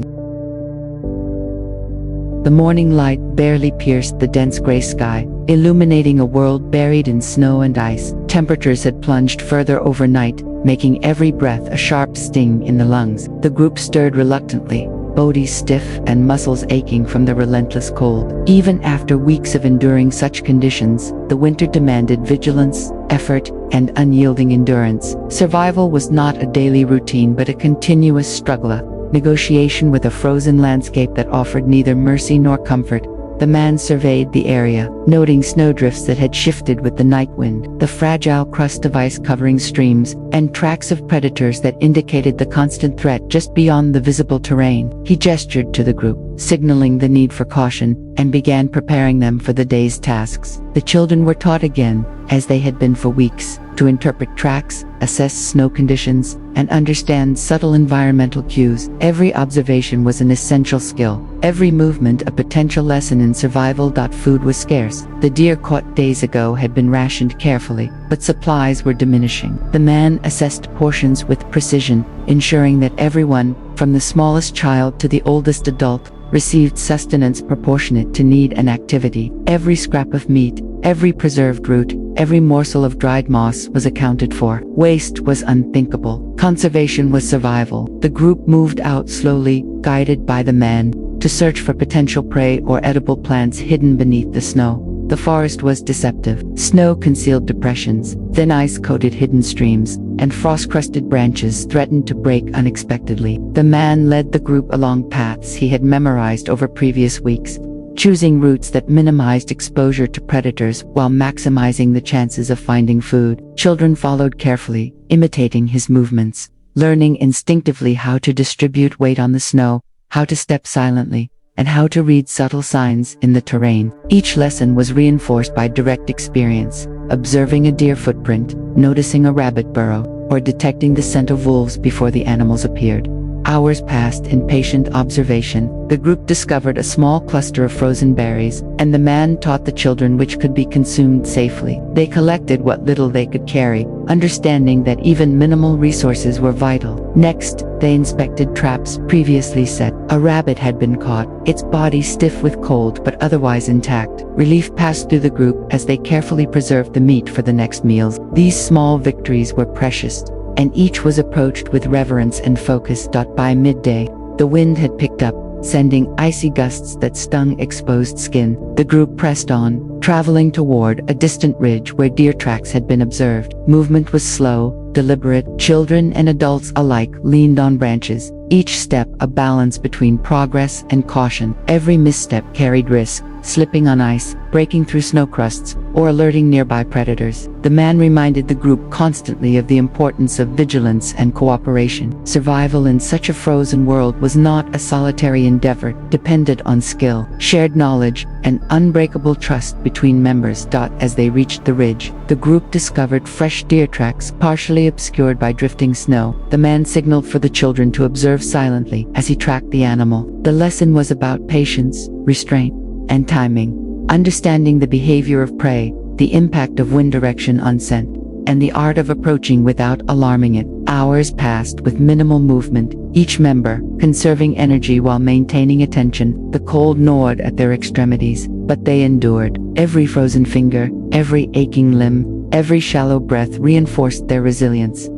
The morning light barely pierced the dense gray sky, illuminating a world buried in snow and ice. Temperatures had plunged further overnight, making every breath a sharp sting in the lungs. The group stirred reluctantly, bodies stiff and muscles aching from the relentless cold. Even after weeks of enduring such conditions, the winter demanded vigilance, effort, and unyielding endurance. Survival was not a daily routine but a continuous struggle, negotiation with a frozen landscape that offered neither mercy nor comfort. The man surveyed the area, noting snowdrifts that had shifted with the night wind, the fragile crust of ice covering streams, and tracks of predators that indicated the constant threat just beyond the visible terrain. He gestured to the group, signaling the need for caution, and began preparing them for the day's tasks. The children were taught again, as they had been for weeks, to interpret tracks, assess snow conditions, and understand subtle environmental cues. Every observation was an essential skill, every movement a potential lesson in survival. Food was scarce. The deer caught days ago had been rationed carefully, but supplies were diminishing. The man assessed portions with precision, ensuring that everyone, from the smallest child to the oldest adult, received sustenance proportionate to need and activity. Every scrap of meat, every preserved root, every morsel of dried moss was accounted for. Waste was unthinkable. Conservation was survival. The group moved out slowly, guided by the man, to search for potential prey or edible plants hidden beneath the snow. The forest was deceptive. Snow concealed depressions, thin ice coated hidden streams, and frost-crusted branches threatened to break unexpectedly. The man led the group along paths he had memorized over previous weeks, choosing routes that minimized exposure to predators while maximizing the chances of finding food. Children followed carefully, imitating his movements, learning instinctively how to distribute weight on the snow, how to step silently, and how to read subtle signs in the terrain. Each lesson was reinforced by direct experience, observing a deer footprint, noticing a rabbit burrow, or detecting the scent of wolves before the animals appeared. Hours passed in patient observation. The group discovered a small cluster of frozen berries, and the man taught the children which could be consumed safely. They collected what little they could carry, understanding that even minimal resources were vital. Next, they inspected traps previously set. A rabbit had been caught, its body stiff with cold but otherwise intact. Relief passed through the group as they carefully preserved the meat for the next meals. These small victories were precious, and each was approached with reverence and focus. By midday, the wind had picked up, sending icy gusts that stung exposed skin. The group pressed on, traveling toward a distant ridge where deer tracks had been observed. Movement was slow, deliberate. Children and adults alike leaned on branches, each step a balance between progress and caution. Every misstep carried risk, slipping on ice, breaking through snow crusts, or alerting nearby predators. The man reminded the group constantly of the importance of vigilance and cooperation. Survival in such a frozen world was not a solitary endeavor, dependent on skill, shared knowledge, and unbreakable trust between members. As they reached the ridge, the group discovered fresh deer tracks partially obscured by drifting snow. The man signaled for the children to observe silently as he tracked the animal. The lesson was about patience, restraint, and timing, understanding the behavior of prey, the impact of wind direction on scent, and the art of approaching without alarming it. Hours passed with minimal movement, each member conserving energy while maintaining attention. The cold gnawed at their extremities, but they endured. Every frozen finger, every aching limb, every shallow breath reinforced their resilience.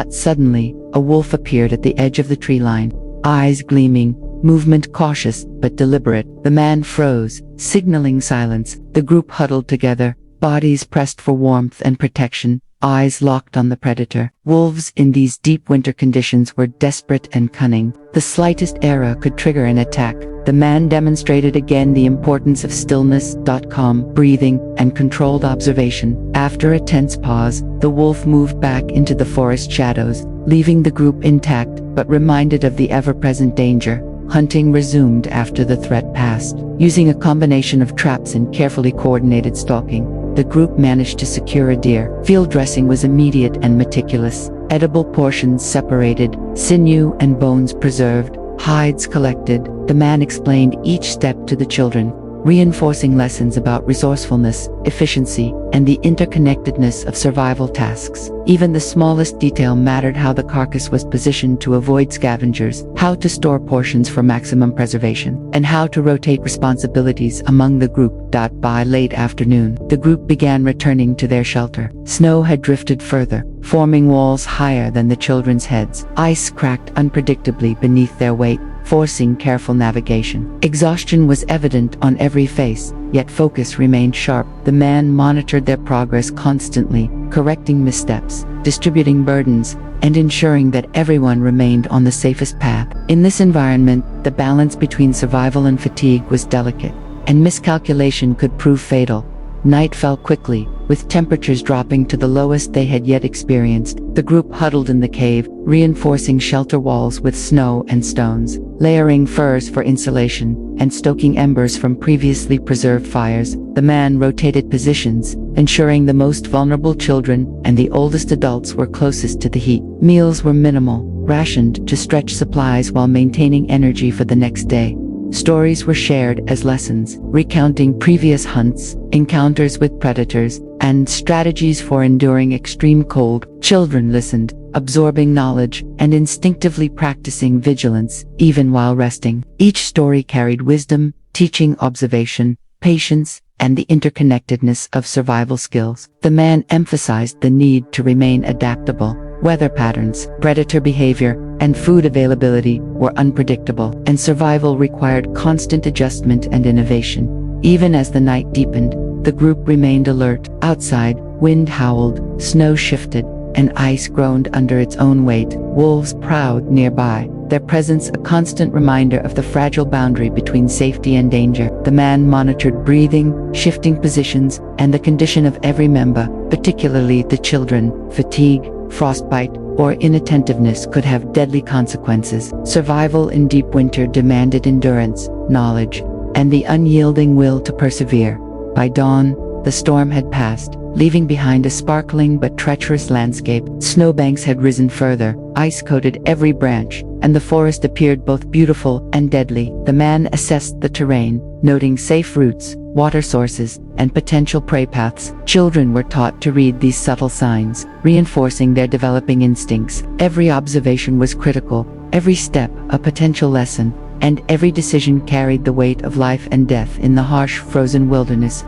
Suddenly, a wolf appeared at the edge of the tree line, eyes gleaming, movement cautious but deliberate. The man froze, signaling silence. The group huddled together, bodies pressed for warmth and protection, eyes locked on the predator. Wolves in these deep winter conditions were desperate and cunning. The slightest error could trigger an attack. The man demonstrated again the importance of stillness, calm breathing, and controlled observation. After a tense pause, the wolf moved back into the forest shadows, leaving the group intact but reminded of the ever-present danger. Hunting resumed after the threat passed. Using a combination of traps and carefully coordinated stalking, the group managed to secure a deer. Field dressing was immediate and meticulous. Edible portions separated, sinew and bones preserved, hides collected. The man explained each step to the children, reinforcing lessons about resourcefulness, efficiency, and the interconnectedness of survival tasks. Even the smallest detail mattered: how the carcass was positioned to avoid scavengers, how to store portions for maximum preservation, and how to rotate responsibilities among the group. By late afternoon, the group began returning to their shelter. Snow had drifted further, forming walls higher than the children's heads. Ice cracked unpredictably beneath their weight, forcing careful navigation. Exhaustion was evident on every face, yet focus remained sharp. The man monitored their progress constantly, correcting missteps, distributing burdens, and ensuring that everyone remained on the safest path. In this environment, the balance between survival and fatigue was delicate, and miscalculation could prove fatal. Night fell quickly, with temperatures dropping to the lowest they had yet experienced. The group huddled in the cave, reinforcing shelter walls with snow and stones, layering furs for insulation, and stoking embers from previously preserved fires. The man rotated positions, ensuring the most vulnerable children and the oldest adults were closest to the heat. Meals were minimal, rationed to stretch supplies while maintaining energy for the next day. Stories were shared as lessons, recounting previous hunts, encounters with predators, and strategies for enduring extreme cold. Children listened, absorbing knowledge and instinctively practicing vigilance, even while resting. Each story carried wisdom, teaching observation, patience, and the interconnectedness of survival skills. The man emphasized the need to remain adaptable. Weather patterns, predator behavior, and food availability were unpredictable, and survival required constant adjustment and innovation. Even as the night deepened, the group remained alert. Outside, wind howled, snow shifted, and ice groaned under its own weight. Wolves prowled nearby, their presence a constant reminder of the fragile boundary between safety and danger. The man monitored breathing, shifting positions, and the condition of every member, particularly the children. Fatigue, frostbite, or inattentiveness could have deadly consequences. Survival in deep winter demanded endurance, knowledge, and the unyielding will to persevere. By dawn, the storm had passed, leaving behind a sparkling but treacherous landscape. Snowbanks had risen further, ice coated every branch, and the forest appeared both beautiful and deadly. The man assessed the terrain, noting safe routes, water sources, and potential prey paths. Children were taught to read these subtle signs, reinforcing their developing instincts. Every observation was critical, every step a potential lesson, and every decision carried the weight of life and death in the harsh, frozen wilderness.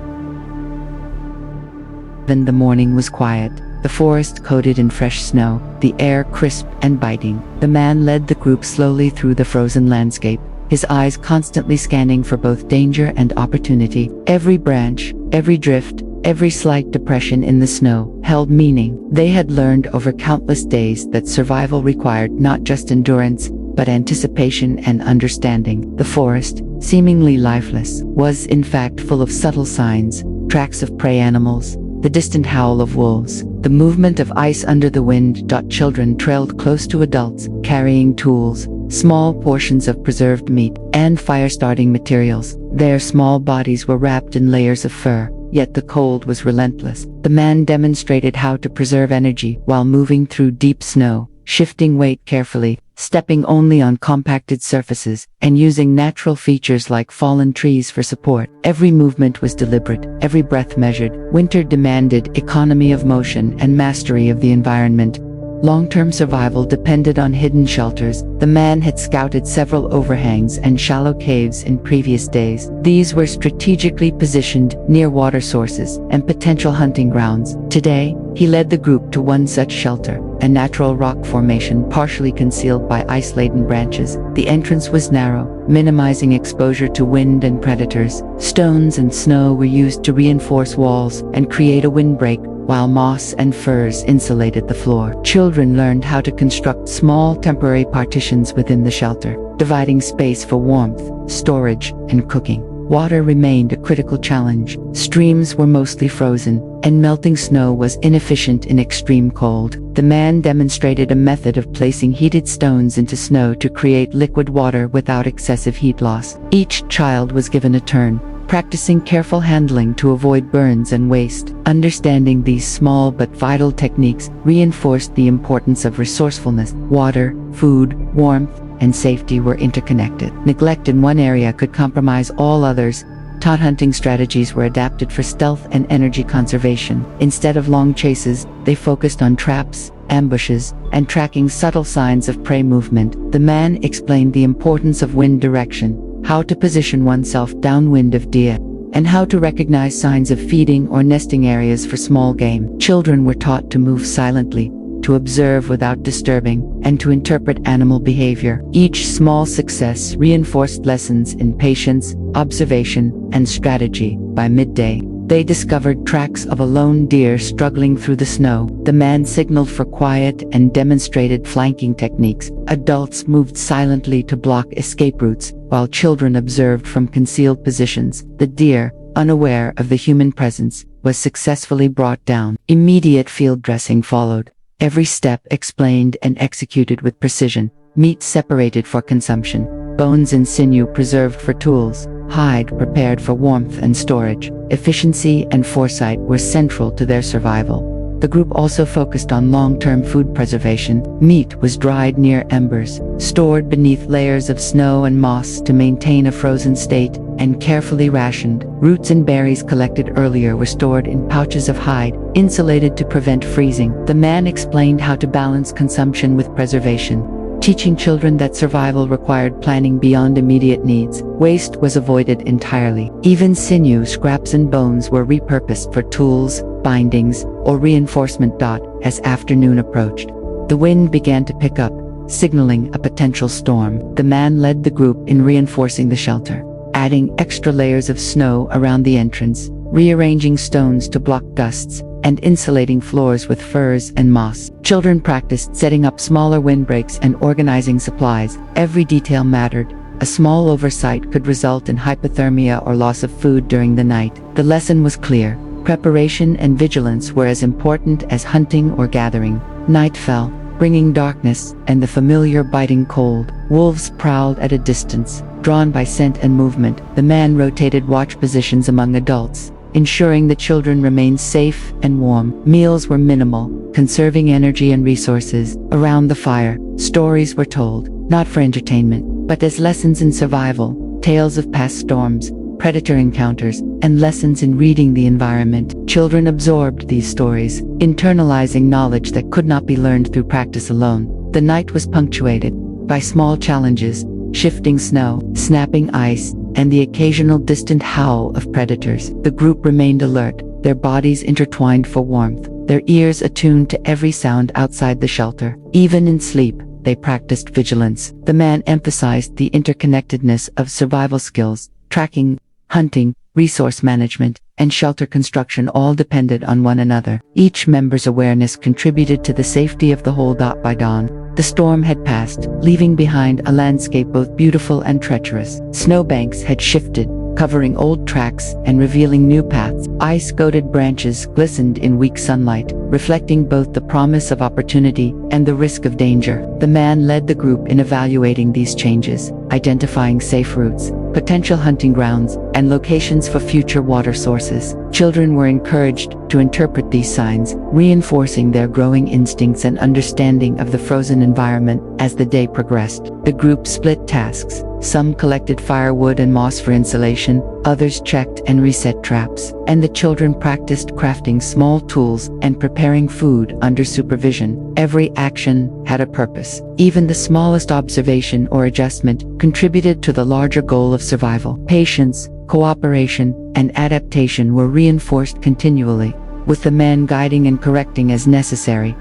Then the morning was quiet, the forest coated in fresh snow, the air crisp and biting. The man led the group slowly through the frozen landscape, his eyes constantly scanning for both danger and opportunity. Every branch, every drift, every slight depression in the snow held meaning. They had learned over countless days that survival required not just endurance, but anticipation and understanding. The forest, seemingly lifeless, was in fact full of subtle signs, tracks of prey animals, the distant howl of wolves, the movement of ice under the wind. Children trailed close to adults, carrying tools, small portions of preserved meat, and fire-starting materials. Their small bodies were wrapped in layers of fur, yet the cold was relentless. The man demonstrated how to preserve energy while moving through deep snow, shifting weight carefully, stepping only on compacted surfaces, and using natural features like fallen trees for support. Every movement was deliberate, every breath measured. Winter demanded economy of motion and mastery of the environment. Long-term survival depended on hidden shelters. The man had scouted several overhangs and shallow caves in previous days. These were strategically positioned near water sources and potential hunting grounds. Today, he led the group to one such shelter, a natural rock formation partially concealed by ice-laden branches. The entrance was narrow, minimizing exposure to wind and predators. Stones and snow were used to reinforce walls and create a windbreak, while moss and furs insulated the floor. Children learned how to construct small temporary partitions within the shelter, dividing space for warmth, storage, and cooking. Water remained a critical challenge. Streams were mostly frozen, and melting snow was inefficient in extreme cold. The man demonstrated a method of placing heated stones into snow to create liquid water without excessive heat loss. Each child was given a turn, practicing careful handling to avoid burns and waste. Understanding these small but vital techniques reinforced the importance of resourcefulness. Water, food, warmth, and safety were interconnected. Neglect in one area could compromise all others. Taught hunting strategies were adapted for stealth and energy conservation. Instead of long chases, they focused on traps, ambushes, and tracking subtle signs of prey movement. The man explained the importance of wind direction, how to position oneself downwind of deer, and how to recognize signs of feeding or nesting areas for small game. Children were taught to move silently, to observe without disturbing, and to interpret animal behavior. Each small success reinforced lessons in patience, observation, and strategy. By midday, they discovered tracks of a lone deer struggling through the snow. The man signaled for quiet and demonstrated flanking techniques. Adults moved silently to block escape routes, while children observed from concealed positions. The deer, unaware of the human presence, was successfully brought down. Immediate field dressing followed. Every step explained and executed with precision. Meat separated for consumption, bones and sinew preserved for tools, hide prepared for warmth and storage. Efficiency and foresight were central to their survival. The group also focused on long-term food preservation. Meat was dried near embers, stored beneath layers of snow and moss to maintain a frozen state, and carefully rationed. Roots and berries collected earlier were stored in pouches of hide, insulated to prevent freezing. The man explained how to balance consumption with preservation, teaching children that survival required planning beyond immediate needs. Waste was avoided entirely. Even sinew, scraps and bones were repurposed for tools, bindings, or reinforcement. As afternoon approached, the wind began to pick up, signaling a potential storm. The man led the group in reinforcing the shelter, adding extra layers of snow around the entrance, rearranging stones to block gusts, and insulating floors with furs and moss. Children practiced setting up smaller windbreaks and organizing supplies. Every detail mattered. A small oversight could result in hypothermia or loss of food during the night. The lesson was clear. Preparation and vigilance were as important as hunting or gathering. Night fell, bringing darkness and the familiar biting cold. Wolves prowled at a distance, drawn by scent and movement. The man rotated watch positions among adults, ensuring the children remained safe and warm. Meals were minimal, conserving energy and resources. Around the fire, stories were told, not for entertainment, but as lessons in survival, tales of past storms, predator encounters, and lessons in reading the environment. Children absorbed these stories, internalizing knowledge that could not be learned through practice alone. The night was punctuated by small challenges, shifting snow, snapping ice, and the occasional distant howl of predators. The group remained alert, their bodies intertwined for warmth, their ears attuned to every sound outside the shelter. Even in sleep, they practiced vigilance. The man emphasized the interconnectedness of survival skills. Tracking, hunting, resource management, and shelter construction all depended on one another. Each member's awareness contributed to the safety of the whole. By dawn, the storm had passed, leaving behind a landscape both beautiful and treacherous. Snowbanks had shifted, covering old tracks and revealing new paths. Ice-coated branches glistened in weak sunlight, reflecting both the promise of opportunity and the risk of danger. The man led the group in evaluating these changes, identifying safe routes, potential hunting grounds, and locations for future water sources. Children were encouraged to interpret these signs, reinforcing their growing instincts and understanding of the frozen environment. As the day progressed, the group split tasks. Some collected firewood and moss for insulation, others checked and reset traps, and the children practiced crafting small tools and preparing food under supervision. Every action had a purpose. Even the smallest observation or adjustment contributed to the larger goal of survival. Patience, cooperation, and adaptation were reinforced continually, with the man guiding and correcting as necessary.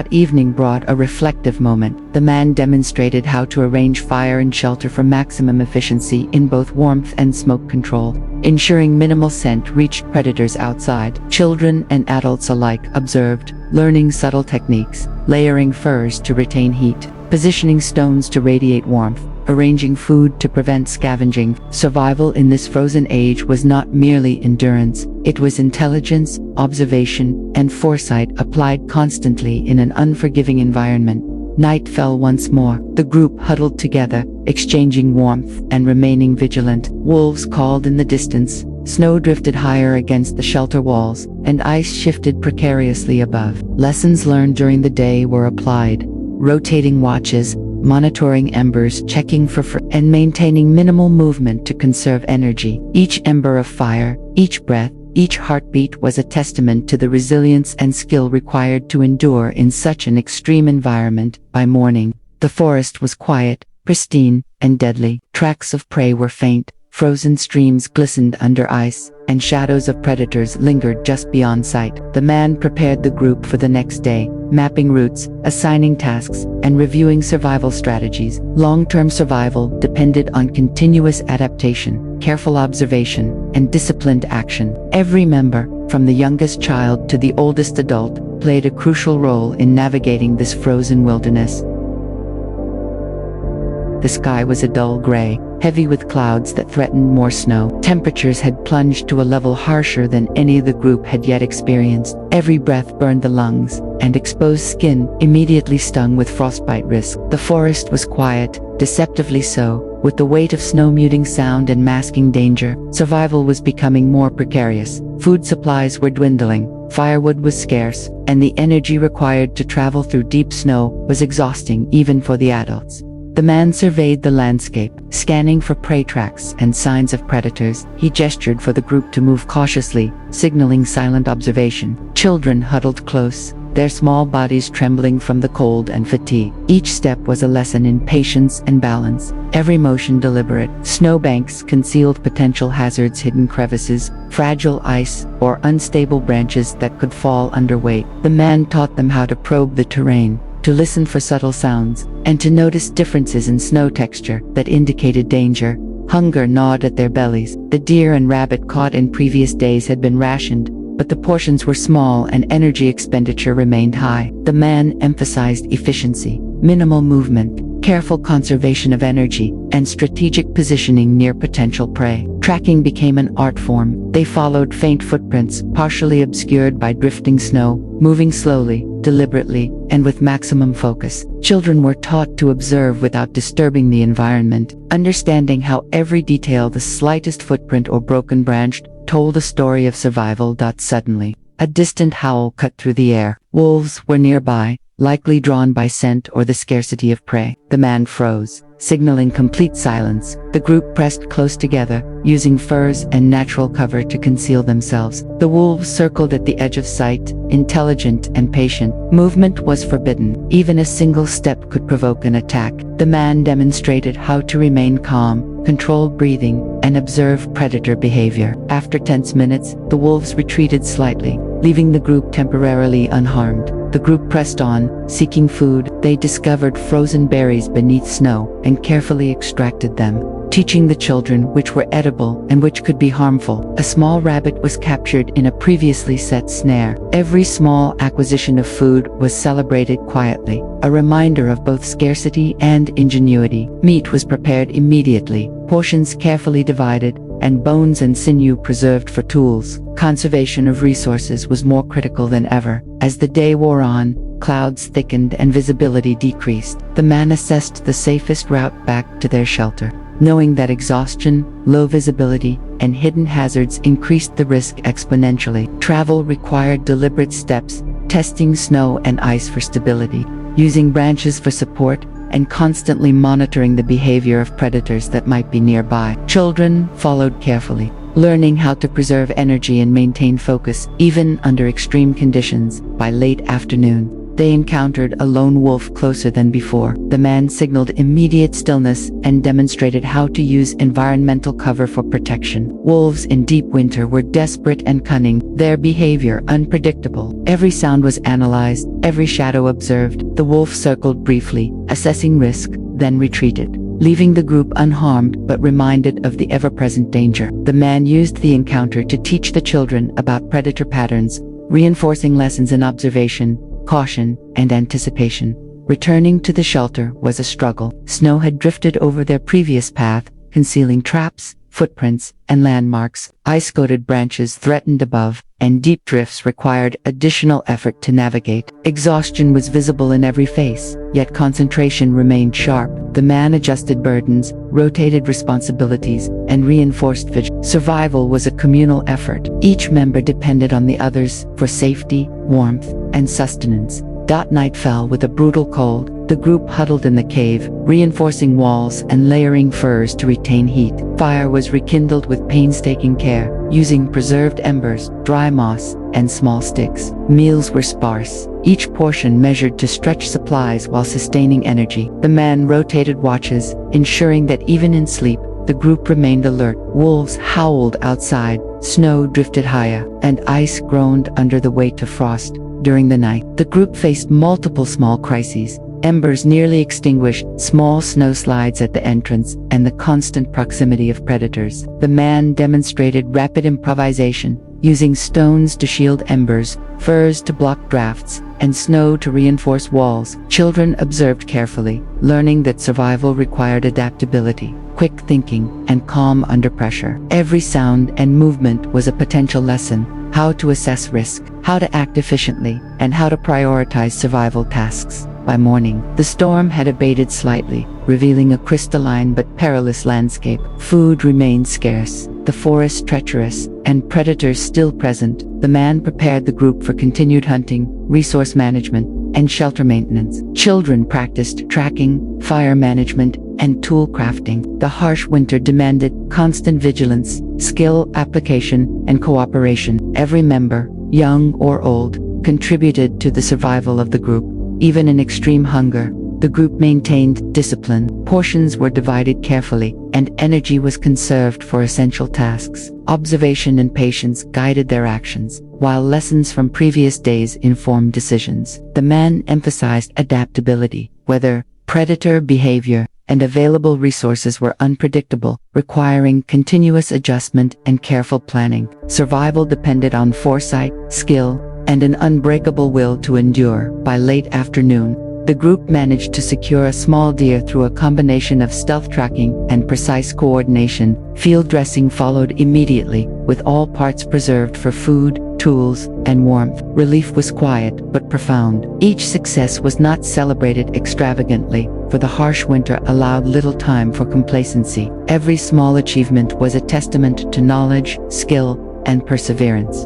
Evening brought a reflective moment. The man demonstrated how to arrange fire and shelter for maximum efficiency in both warmth and smoke control, ensuring minimal scent reached predators outside. Children and adults alike observed, learning subtle techniques, layering furs to retain heat, positioning stones to radiate warmth, arranging food to prevent scavenging. Survival in this frozen age was not merely endurance, it was intelligence, observation, and foresight applied constantly in an unforgiving environment. Night fell once more. The group huddled together, exchanging warmth and remaining vigilant. Wolves called in the distance, snow drifted higher against the shelter walls, and ice shifted precariously above. Lessons learned during the day were applied, rotating watches, monitoring embers, checking for and maintaining minimal movement to conserve energy. Each ember of fire, each breath, each heartbeat was a testament to the resilience and skill required to endure in such an extreme environment. By morning, the forest was quiet, pristine, and deadly. Tracks of prey were faint, frozen streams glistened under ice, and shadows of predators lingered just beyond sight. The man prepared the group for the next day, mapping routes, assigning tasks, and reviewing survival strategies. Long-term survival depended on continuous adaptation, careful observation, and disciplined action. Every member, from the youngest child to the oldest adult, played a crucial role in navigating this frozen wilderness. The sky was a dull gray, heavy with clouds that threatened more snow. Temperatures had plunged to a level harsher than any the group had yet experienced. Every breath burned the lungs, and exposed skin immediately stung with frostbite risk. The forest was quiet, deceptively so, with the weight of snow muting sound and masking danger. Survival was becoming more precarious. Food supplies were dwindling, firewood was scarce, and the energy required to travel through deep snow was exhausting even for the adults. The man surveyed the landscape, scanning for prey tracks and signs of predators. He gestured for the group to move cautiously, signaling silent observation. Children huddled close, their small bodies trembling from the cold and fatigue. Each step was a lesson in patience and balance, every motion deliberate. Snowbanks concealed potential hazards, hidden crevices, fragile ice, or unstable branches that could fall under weight. The man taught them how to probe the terrain, to listen for subtle sounds, and to notice differences in snow texture that indicated danger. Hunger gnawed at their bellies. The deer and rabbit caught in previous days had been rationed, but the portions were small and energy expenditure remained high. The man emphasized efficiency, minimal movement, careful conservation of energy, and strategic positioning near potential prey. Tracking became an art form. They followed faint footprints, partially obscured by drifting snow, moving slowly, deliberately, and with maximum focus. Children were taught to observe without disturbing the environment, understanding how every detail, the slightest footprint or broken branch, told a story of survival. Suddenly, a distant howl cut through the air. Wolves were nearby, likely drawn by scent or the scarcity of prey. The man froze, signaling complete silence. The group pressed close together, using furs and natural cover to conceal themselves. The wolves circled at the edge of sight, intelligent and patient. Movement was forbidden. Even a single step could provoke an attack. The man demonstrated how to remain calm, control breathing, and observe predator behavior. After tense minutes, the wolves retreated slightly, leaving the group temporarily unharmed. The group pressed on, seeking food. They discovered frozen berries beneath snow and carefully extracted them, teaching the children which were edible and which could be harmful. A small rabbit was captured in a previously set snare. Every small acquisition of food was celebrated quietly, a reminder of both scarcity and ingenuity. Meat was prepared immediately, portions carefully divided, and bones and sinew preserved for tools. Conservation of resources was more critical than ever. As the day wore on, clouds thickened and visibility decreased. The man assessed the safest route back to their shelter, knowing that exhaustion, low visibility, and hidden hazards increased the risk exponentially. Travel required deliberate steps, testing snow and ice for stability, using branches for support, and constantly monitoring the behavior of predators that might be nearby. Children followed carefully, learning how to preserve energy and maintain focus even under extreme conditions. By late afternoon, they encountered a lone wolf closer than before. The man signaled immediate stillness and demonstrated how to use environmental cover for protection. Wolves in deep winter were desperate and cunning, their behavior unpredictable. Every sound was analyzed, every shadow observed. The wolf circled briefly, assessing risk, then retreated, leaving the group unharmed but reminded of the ever-present danger. The man used the encounter to teach the children about predator patterns, reinforcing lessons in observation, caution, and anticipation. Returning to the shelter was a struggle. Snow had drifted over their previous path, concealing traps, footprints, and landmarks. Ice-coated branches threatened above, and deep drifts required additional effort to navigate. Exhaustion was visible in every face, yet concentration remained sharp. The man adjusted burdens, rotated responsibilities, and reinforced vigilance. Survival was a communal effort. Each member depended on the others for safety, warmth, and sustenance. Night fell with a brutal cold. The group huddled in the cave, reinforcing walls and layering furs to retain heat. Fire was rekindled with painstaking care, using preserved embers, dry moss, and small sticks. Meals were sparse, each portion measured to stretch supplies while sustaining energy. The man rotated watches, ensuring that even in sleep, the group remained alert. Wolves howled outside, snow drifted higher, and ice groaned under the weight of frost. During the night, the group faced multiple small crises: embers nearly extinguished, small snowslides at the entrance, and the constant proximity of predators. The man demonstrated rapid improvisation, using stones to shield embers, furs to block drafts, and snow to reinforce walls. Children observed carefully, learning that survival required adaptability, quick thinking, and calm under pressure. Every sound and movement was a potential lesson: how to assess risk, how to act efficiently, and how to prioritize survival tasks. By morning, the storm had abated slightly, revealing a crystalline but perilous landscape. Food remained scarce, the forest treacherous, and predators still present. The man prepared the group for continued hunting, resource management, and shelter maintenance. Children practiced tracking, fire management, and tool crafting. The harsh winter demanded constant vigilance, skill application, and cooperation. Every member, young or old, contributed to the survival of the group. Even in extreme hunger, the group maintained discipline. Portions were divided carefully, and energy was conserved for essential tasks. Observation and patience guided their actions, while lessons from previous days informed decisions. The man emphasized adaptability. Whether predator behavior and available resources were unpredictable, requiring continuous adjustment and careful planning. Survival depended on foresight, skill, and an unbreakable will to endure. By late afternoon, the group managed to secure a small deer through a combination of stealth tracking and precise coordination. Field dressing followed immediately, with all parts preserved for food, tools, and warmth. Relief was quiet but profound. Each success was not celebrated extravagantly, for the harsh winter allowed little time for complacency. Every small achievement was a testament to knowledge, skill, and perseverance.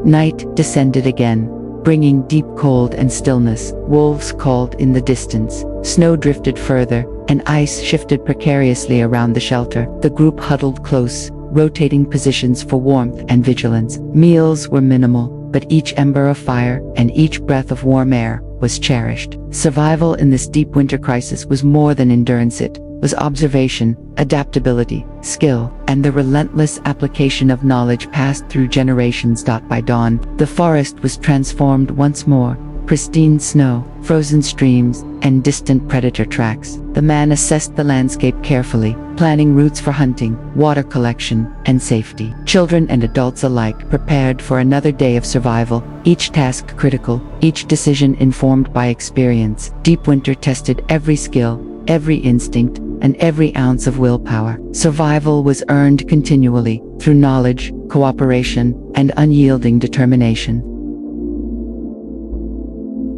Night descended again, bringing deep cold and stillness. Wolves called in the distance, snow drifted further, and ice shifted precariously around the shelter. The group huddled close, rotating positions for warmth and vigilance. Meals were minimal, but each ember of fire and each breath of warm air was cherished. Survival in this deep winter crisis was more than endurance. It was observation, adaptability, skill, and the relentless application of knowledge passed through generations. By dawn, the forest was transformed once more. Pristine snow, frozen streams, and distant predator tracks. The man assessed the landscape carefully, planning routes for hunting, water collection, and safety. Children and adults alike prepared for another day of survival, each task critical, each decision informed by experience. Deep winter tested every skill, every instinct, and every ounce of willpower. Survival was earned continually, through knowledge, cooperation, and unyielding determination.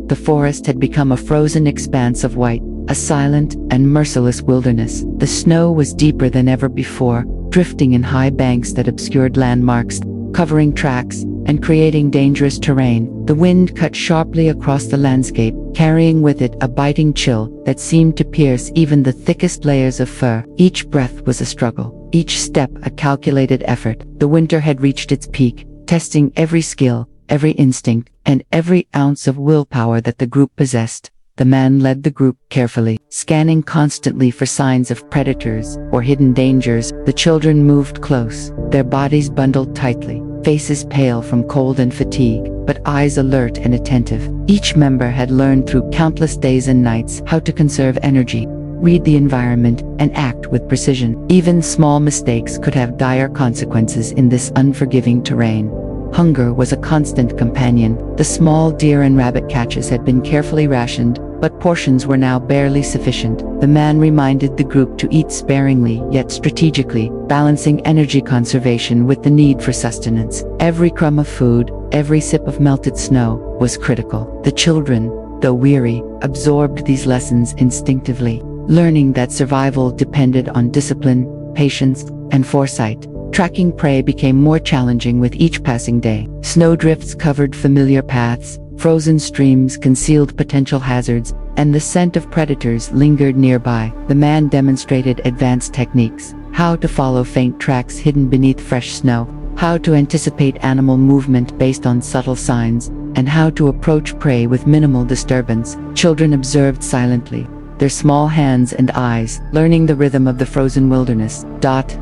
The forest had become a frozen expanse of white, a silent and merciless wilderness. The snow was deeper than ever before, drifting in high banks that obscured landmarks, covering tracks, and creating dangerous terrain. The wind cut sharply across the landscape, carrying with it a biting chill that seemed to pierce even the thickest layers of fur. Each breath was a struggle, each step a calculated effort. The winter had reached its peak, testing every skill, every instinct, and every ounce of willpower that the group possessed. The man led the group carefully, scanning constantly for signs of predators or hidden dangers. The children moved close, their bodies bundled tightly, faces pale from cold and fatigue, but eyes alert and attentive. Each member had learned through countless days and nights how to conserve energy, read the environment, and act with precision. Even small mistakes could have dire consequences in this unforgiving terrain. Hunger was a constant companion. The small deer and rabbit catches had been carefully rationed, but portions were now barely sufficient. The man reminded the group to eat sparingly yet strategically, balancing energy conservation with the need for sustenance. Every crumb of food, every sip of melted snow, was critical. The children, though weary, absorbed these lessons instinctively, learning that survival depended on discipline, patience, and foresight. Tracking prey became more challenging with each passing day. Snowdrifts covered familiar paths, frozen streams concealed potential hazards, and the scent of predators lingered nearby. The man demonstrated advanced techniques: how to follow faint tracks hidden beneath fresh snow, how to anticipate animal movement based on subtle signs, and how to approach prey with minimal disturbance. Children observed silently, their small hands and eyes learning the rhythm of the frozen wilderness.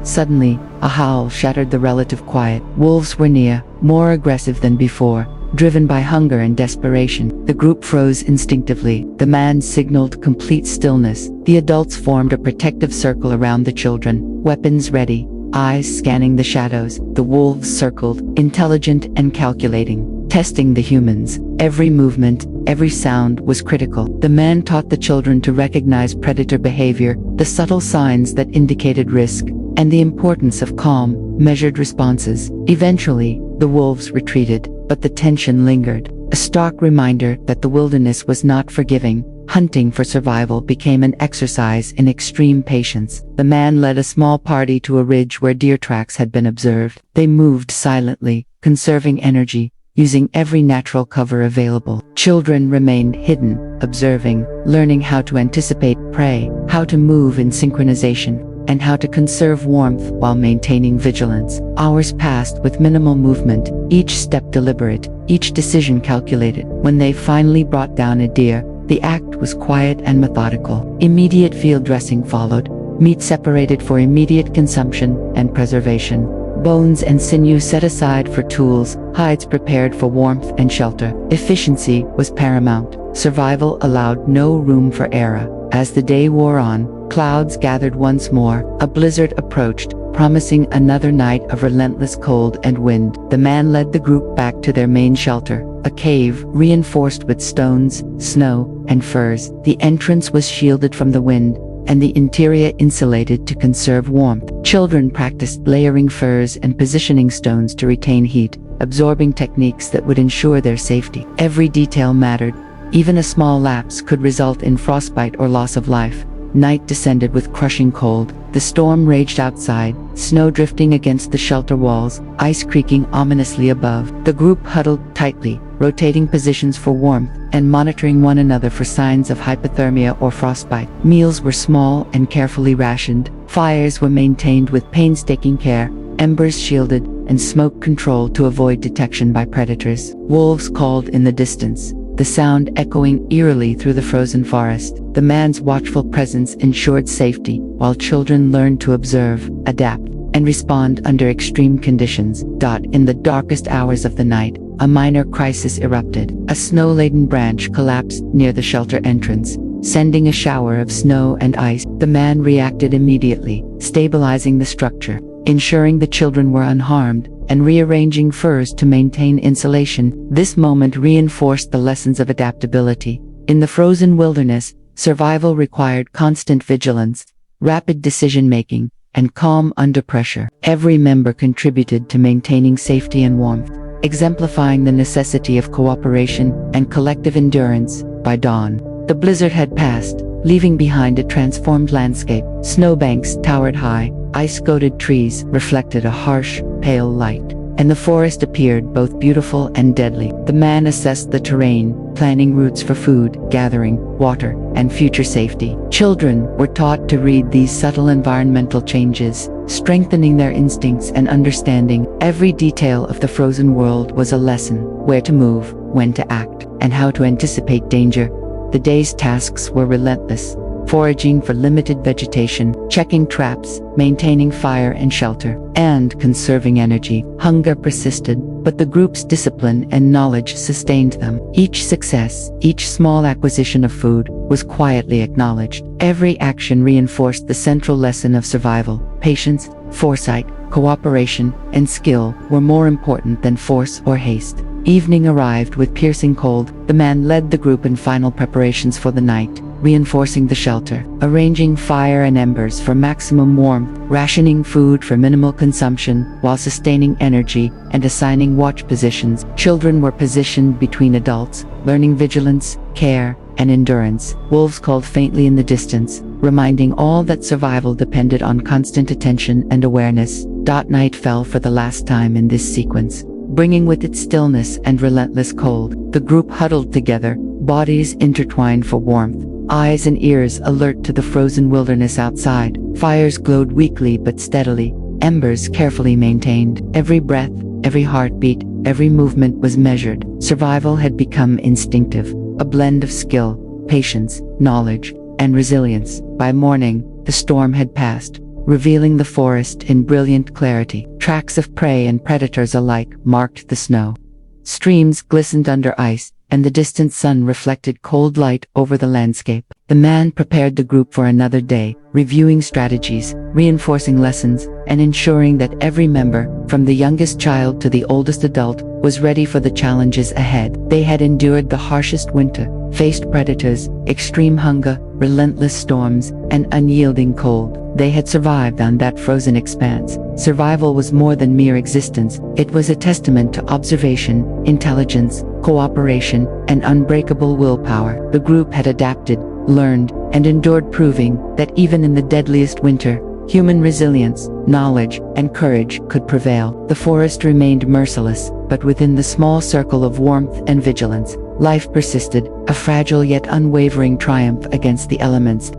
Suddenly, a howl shattered the relative quiet. Wolves were near, more aggressive than before, driven by hunger and desperation. The group froze instinctively. The man signaled complete stillness. The adults formed a protective circle around the children, weapons ready, eyes scanning the shadows. The wolves circled, intelligent and calculating, testing the humans. Every movement, every sound was critical. The man taught the children to recognize predator behavior, the subtle signs that indicated risk, and the importance of calm, measured responses. Eventually, the wolves retreated, but the tension lingered, a stark reminder that the wilderness was not forgiving. Hunting for survival became an exercise in extreme patience. The man led a small party to a ridge where deer tracks had been observed. They moved silently, conserving energy, using every natural cover available. Children remained hidden, observing, learning how to anticipate prey, how to move in synchronization, and how to conserve warmth while maintaining vigilance. Hours passed with minimal movement, each step deliberate, each decision calculated. When they finally brought down a deer, the act was quiet and methodical. Immediate field dressing followed, meat separated for immediate consumption and preservation. Bones and sinew set aside for tools, hides prepared for warmth and shelter. Efficiency was paramount. Survival allowed no room for error. As the day wore on, clouds gathered once more. A blizzard approached, promising another night of relentless cold and wind. The man led the group back to their main shelter, a cave reinforced with stones, snow, and furs. The entrance was shielded from the wind, and the interior insulated to conserve warmth. Children practiced layering furs and positioning stones to retain heat, absorbing techniques that would ensure their safety. Every detail mattered. Even a small lapse could result in frostbite or loss of life. Night descended with crushing cold. The storm raged outside, snow drifting against the shelter walls, ice creaking ominously above. The group huddled tightly, rotating positions for warmth, and monitoring one another for signs of hypothermia or frostbite. Meals were small and carefully rationed. Fires were maintained with painstaking care, embers shielded, and smoke controlled to avoid detection by predators. Wolves called in the distance, the sound echoing eerily through the frozen forest. The man's watchful presence ensured safety, while children learned to observe, adapt, and respond under extreme conditions. In the darkest hours of the night, a minor crisis erupted. A snow-laden branch collapsed near the shelter entrance, sending a shower of snow and ice. The man reacted immediately, stabilizing the structure, ensuring the children were unharmed, and rearranging furs to maintain insulation. This moment reinforced the lessons of adaptability. In the frozen wilderness, survival required constant vigilance, rapid decision-making, and calm under pressure. Every member contributed to maintaining safety and warmth, exemplifying the necessity of cooperation and collective endurance. By dawn, the blizzard had passed, leaving behind a transformed landscape. Snowbanks towered high, ice-coated trees reflected a harsh, pale light, and the forest appeared both beautiful and deadly. The man assessed the terrain, planning routes for food, gathering, water, and future safety. Children were taught to read these subtle environmental changes, strengthening their instincts and understanding. Every detail of the frozen world was a lesson: where to move, when to act, and how to anticipate danger. The day's tasks were relentless: foraging for limited vegetation, checking traps, maintaining fire and shelter, and conserving energy. Hunger persisted, but the group's discipline and knowledge sustained them. Each success, each small acquisition of food, was quietly acknowledged. Every action reinforced the central lesson of survival. Patience, foresight, cooperation, and skill were more important than force or haste. Evening arrived with piercing cold. The man led the group in final preparations for the night, reinforcing the shelter, arranging fire and embers for maximum warmth, rationing food for minimal consumption while sustaining energy, and assigning watch positions. Children were positioned between adults, learning vigilance, care, and endurance. Wolves called faintly in the distance, reminding all that survival depended on constant attention and awareness. Night fell for the last time in this sequence, bringing with it stillness and relentless cold. The group huddled together, bodies intertwined for warmth, eyes and ears alert to the frozen wilderness outside. Fires glowed weakly but steadily, embers carefully maintained. Every breath, every heartbeat, every movement was measured. Survival had become instinctive, a blend of skill, patience, knowledge, and resilience. By morning, the storm had passed, revealing the forest in brilliant clarity. Tracks of prey and predators alike marked the snow. Streams glistened under ice, and the distant sun reflected cold light over the landscape. The man prepared the group for another day, reviewing strategies, reinforcing lessons, and ensuring that every member, from the youngest child to the oldest adult, was ready for the challenges ahead. They had endured the harshest winter, faced predators, extreme hunger, relentless storms, and unyielding cold. They had survived on that frozen expanse. Survival was more than mere existence. It was a testament to observation, intelligence, cooperation, and unbreakable willpower. The group had adapted, learned, and endured, proving that even in the deadliest winter, human resilience, knowledge, and courage could prevail. The forest remained merciless, but within the small circle of warmth and vigilance, life persisted, a fragile yet unwavering triumph against the elements.